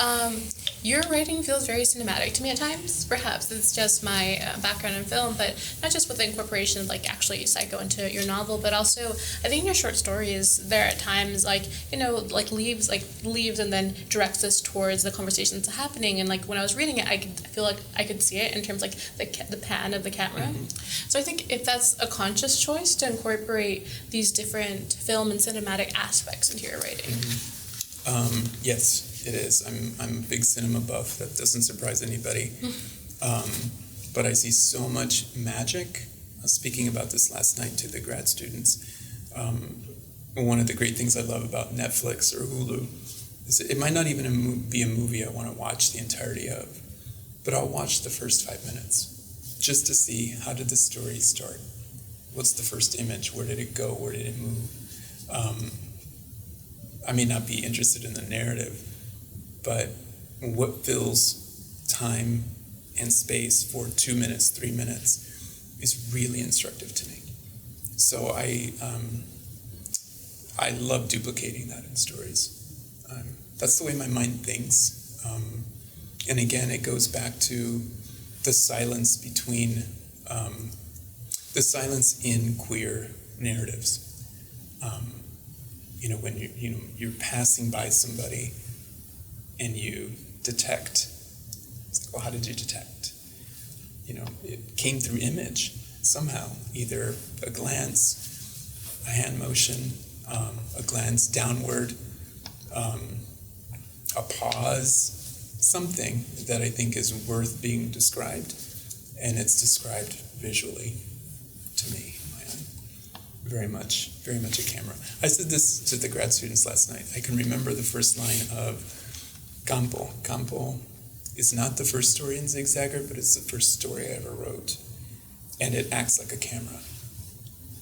your writing feels very cinematic to me at times. Perhaps it's just my background in film, but not just with the incorporation of actually psycho into your novel, but also I think in your short stories there are at times leaves and then directs us towards the conversations happening. And when I was reading it, I feel like I could see it in terms the pan of the camera. Mm-hmm. So I think if that's a conscious choice to incorporate these different film and cinematic aspects into your writing. Mm-hmm. Yes. It is. I'm a big cinema buff. That doesn't surprise anybody. But I see so much magic. I was speaking about this last night to the grad students. One of the great things I love about Netflix or Hulu is it might not even be a movie I want to watch the entirety of, but I'll watch the first 5 minutes just to see how did the story start. What's the first image? Where did it go? Where did it move? I may not be interested in the narrative, but what fills time and space for 2 minutes, 3 minutes is really instructive to me. So I love duplicating that in stories. That's the way my mind thinks. And again, it goes back to the silence between, the silence in queer narratives. When you're passing by somebody and you detect, it's like, well, how did you detect? It came through image somehow, either a glance, a hand motion, a glance downward, a pause, something that I think is worth being described, and it's described visually to me. Very much a camera. I said this to the grad students last night. I can remember the first line of Campo. Campo is not the first story in Zigzagger, but it's the first story I ever wrote. And it acts like a camera.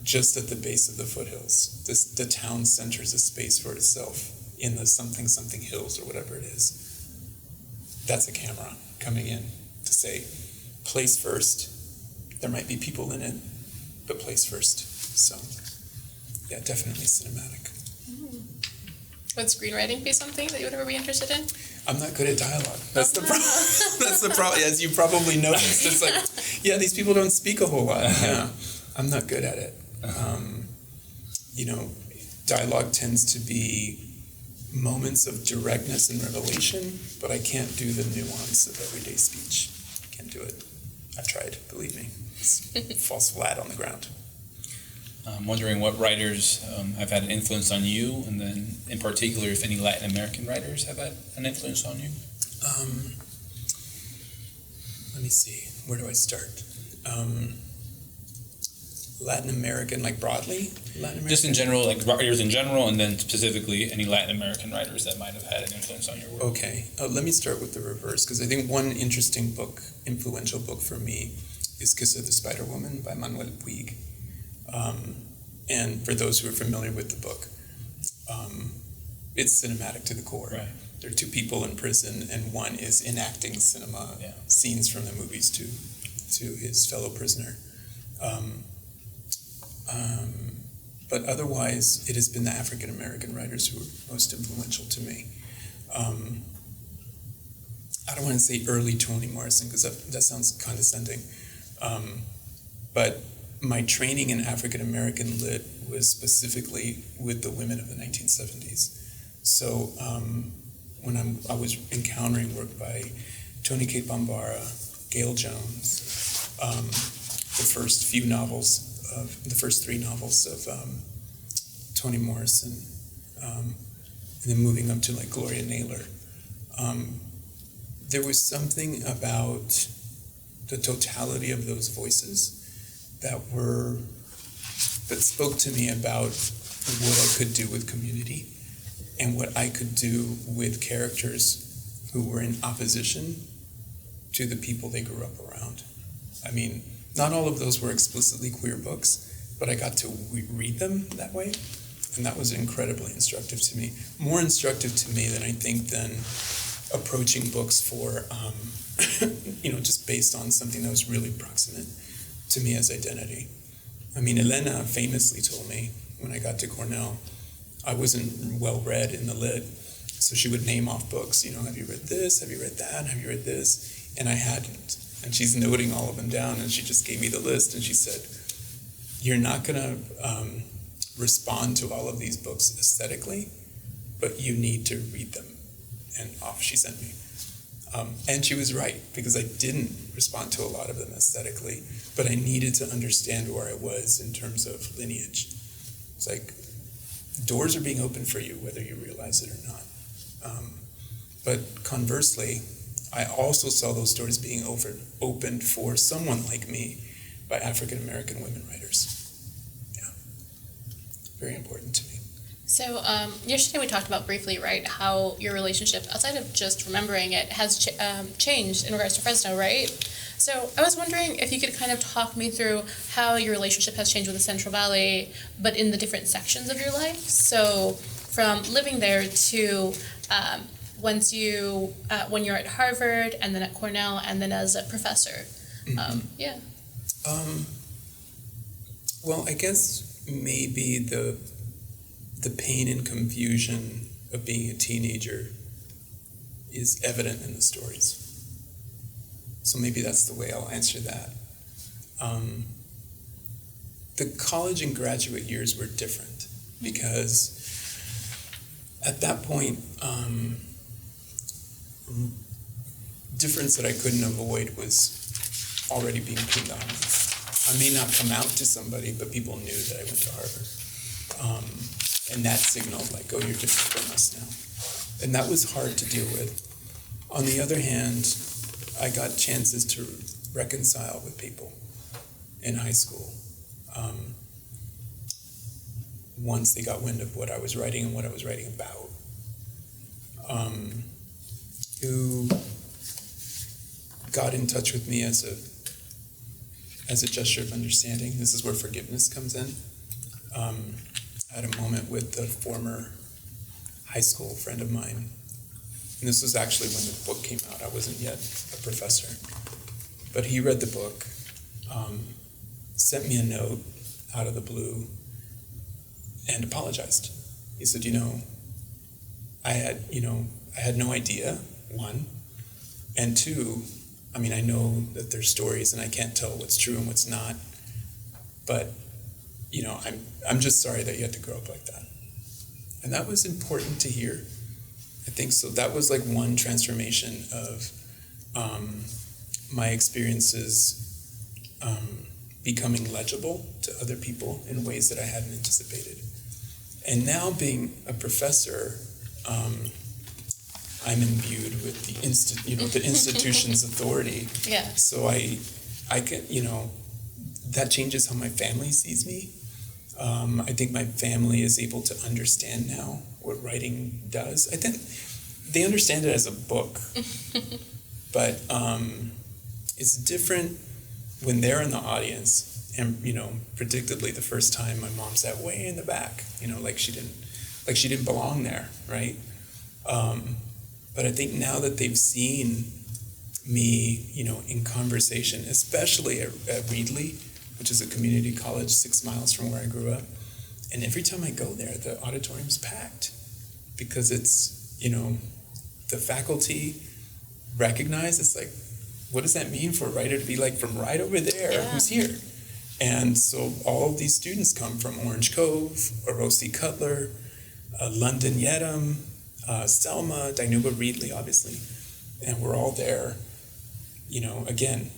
Just at the base of the foothills. The town centers a space for itself in the something hills or whatever it is. That's a camera coming in to say, place first. There might be people in it, but place first. So, yeah, definitely cinematic. Would screenwriting be something that you would ever be interested in? I'm not good at dialogue. That's the problem. That's the problem. As you probably noticed, it's like, yeah, these people don't speak a whole lot. Yeah, I'm not good at it. Dialogue tends to be moments of directness and revelation, but I can't do the nuance of everyday speech. I can't do it. I've tried, believe me. It falls flat on the ground. I'm wondering what writers have had an influence on you, and then in particular if any Latin American writers have had an influence on you? Let me see. Where do I start? Latin American, like broadly? Latin American? Just in general, like writers in general, and then specifically any Latin American writers that might have had an influence on your work. Okay. Let me start with the reverse, because I think one interesting book, influential book for me, is Kiss of the Spider Woman by Manuel Muñoz. And for those who are familiar with the book, it's cinematic to the core. Right. There are two people in prison, and one is enacting cinema scenes from the movies to his fellow prisoner. But otherwise, it has been the African American writers who are most influential to me. I don't want to say early Toni Morrison, because that sounds condescending. But my training in African American lit was specifically with the women of the 1970s. So when I was encountering work by Toni Cade Bambara, Gail Jones, the first three novels of Toni Morrison, and then moving up to like Gloria Naylor, there was something about the totality of those voices that spoke to me about what I could do with community and what I could do with characters who were in opposition to the people they grew up around. I mean, not all of those were explicitly queer books, but I got to read them that way, and that was incredibly instructive to me. More instructive to me than I think than approaching books for, just based on something that was really proximate to me as identity. I mean, Elena famously told me when I got to Cornell, I wasn't well read in the lit, so she would name off books. Have you read this? Have you read that? Have you read this? And I hadn't. And she's noting all of them down, and she just gave me the list, and she said, you're not going to respond to all of these books aesthetically, but you need to read them. And off she sent me. And she was right, because I didn't respond to a lot of them aesthetically, but I needed to understand where I was in terms of lineage. It's like, doors are being opened for you, whether you realize it or not. But conversely, I also saw those doors being opened for someone like me by African American women writers. Yeah, very important to me. So yesterday we talked about briefly, right, how your relationship, outside of just remembering it, has changed in regards to Fresno, right? So I was wondering if you could kind of talk me through how your relationship has changed with the Central Valley, but in the different sections of your life. So from living there to when you're at Harvard, and then at Cornell, and then as a professor. Yeah. Well, I guess maybe the pain and confusion of being a teenager is evident in the stories. So maybe that's the way I'll answer that. The college and graduate years were different because at that point, difference that I couldn't avoid was already being pinned on me. I may not come out to somebody, but people knew that I went to Harvard. And that signaled like, oh, you're different from us now. And that was hard to deal with. On the other hand, I got chances to reconcile with people in high school. Once they got wind of what I was writing and what I was writing about. Who got in touch with me as a gesture of understanding. This is where forgiveness comes in. I had a moment with a former high school friend of mine. And this was actually when the book came out. I wasn't yet a professor. But he read the book, sent me a note out of the blue, and apologized. He said, I had no idea, one. And two, I know that there's stories and I can't tell what's true and what's not. But, I'm just sorry that you had to grow up like that. And that was important to hear. I think so. That was like one transformation of my experiences becoming legible to other people in ways that I hadn't anticipated. And now being a professor, I'm imbued with the institution's authority. Yeah. So I can, that changes how my family sees me. I think my family is able to understand now what writing does. I think they understand it as a book, but it's different when they're in the audience. And predictably, the first time my mom sat way in the back, like she didn't belong there, right? But I think now that they've seen me, in conversation, especially at Reedley, which is a community college 6 miles from where I grew up, and every time I go there, the auditorium's packed because it's, the faculty recognize it's like, what does that mean for a writer to be like from right over there, who's here? And so all of these students come from Orange Cove, Orosi Cutler, London Yedem, Selma, Dinuba Reedley, obviously. And we're all there, again,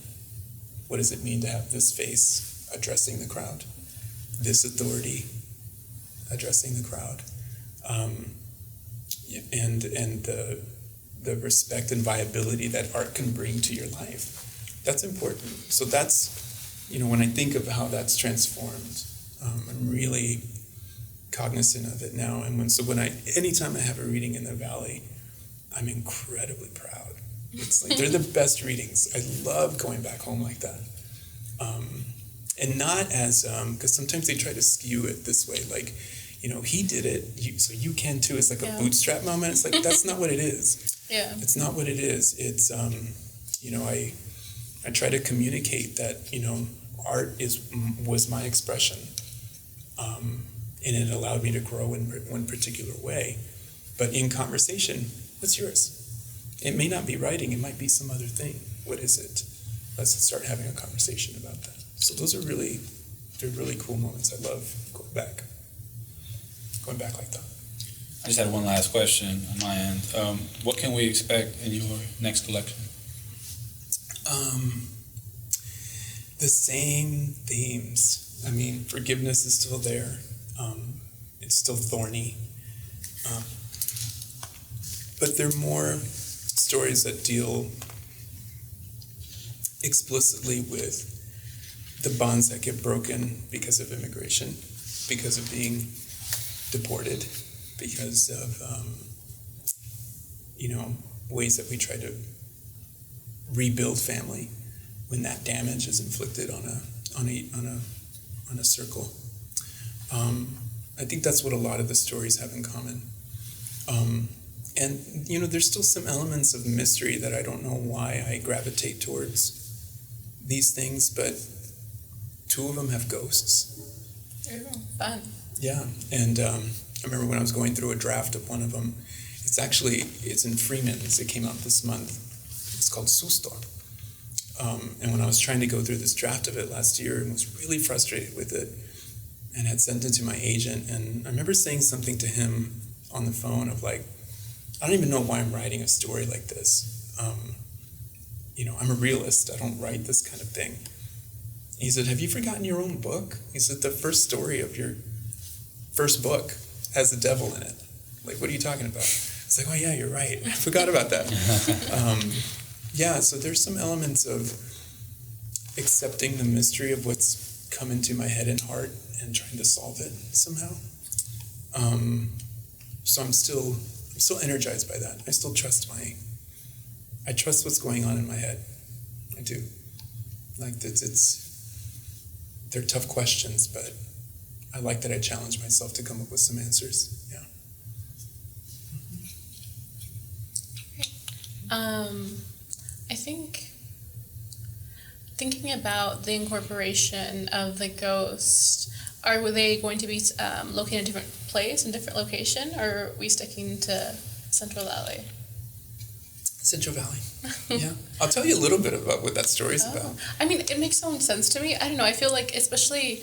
what does it mean to have this face addressing the crowd? This authority addressing the crowd? And the respect and viability that art can bring to your life. That's important. So that's, when I think of how that's transformed, I'm really cognizant of it now. And anytime I have a reading in the Valley, I'm incredibly proud. It's like, they're the best readings. I love going back home like that. And not as, because sometimes they try to skew it this way, like, he did it, so you can too. It's like a bootstrap moment. It's like, that's not what it is. Yeah. It's not what it is. It's, I try to communicate that, art was my expression. And it allowed me to grow in one particular way. But in conversation, what's yours? It may not be writing, it might be some other thing. What is it? Let's start having a conversation about that. So they're really cool moments. I love going back like that. I just had one last question on my end. What can we expect in your next collection? The same themes. Forgiveness is still there. It's still thorny. But there are more stories that deal explicitly with the bonds that get broken because of immigration, because of being deported, because of ways that we try to rebuild family. when that damage is inflicted on a circle. I think that's what a lot of the stories have in common. And there's still some elements of mystery that I don't know why I gravitate towards these things, but two of them have ghosts. Ooh, fun. Yeah, and I remember when I was going through a draft of one of them. It's in Freeman's. It came out this month. It's called Susto. And when I was trying to go through this draft of it last year and was really frustrated with it and had sent it to my agent, and I remember saying something to him on the phone of like, I don't even know why I'm writing a story like this. I'm a realist. I don't write this kind of thing. He said, have you forgotten your own book? He said, the first story of your first book has the devil in it. Like, what are you talking about? It's like, oh yeah, you're right. I forgot about that. So there's some elements of accepting the mystery of what's come into my head and heart and trying to solve it somehow. So I'm still energized by that. I still trust I trust what's going on in my head. I do. Like they're tough questions, but I like that I challenge myself to come up with some answers. Yeah. I think thinking about the incorporation of the ghost, were they going to be located in a different place, in a different location, or are we sticking to Central Valley? Central Valley. Yeah. I'll tell you a little bit about what that story is about. I mean, it makes so much sense to me. I don't know. I feel like especially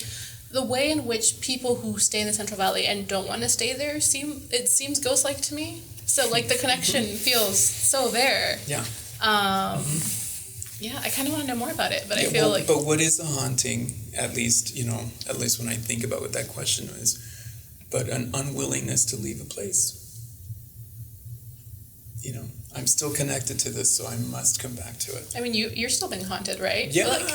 the way in which people who stay in the Central Valley and don't want to stay there seems ghost-like to me. So like the connection feels so there. Yeah. Yeah, I kind of want to know more about it, but I feel like. But what is a haunting? At least when I think about what that question is, but an unwillingness to leave a place. I'm still connected to this, so I must come back to it. I mean, you're still being haunted, right? Yeah. Like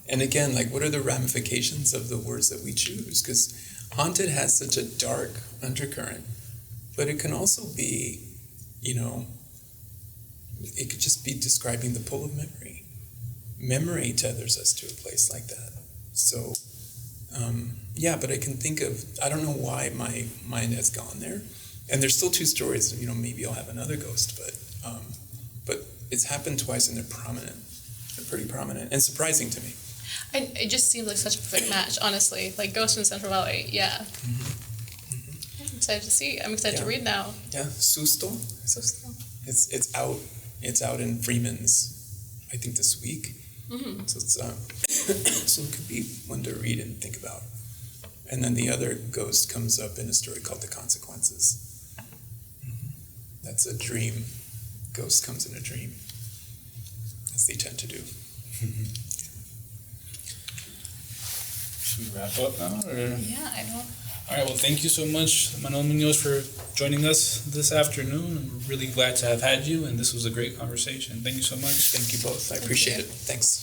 And again, like, what are the ramifications of the words that we choose? Because haunted has such a dark undercurrent, but it can also be, it could just be describing the pull of memory. Memory tethers us to a place like that. So, but I can think of, I don't know why my mind has gone there. And there's still two stories, maybe I'll have another ghost, but it's happened twice and they're prominent. They're pretty prominent and surprising to me. It just seems like such a perfect match, honestly. Like Ghost in Central Valley, yeah. Mm-hmm. Mm-hmm. I'm excited to see. I'm excited to read now. Yeah, Susto. It's out. It's out in Freeman's, I think, this week. Mm-hmm. So it's so it could be one to read and think about. And then the other ghost comes up in a story called The Consequences. That's a dream. Ghost comes in a dream, as they tend to do. Should we wrap up now? Or? Yeah, I don't. All right, well, thank you so much, Manuel Muñoz, for joining us this afternoon. We're really glad to have had you, and this was a great conversation. Thank you so much. Thank you both. I appreciate it. Thanks.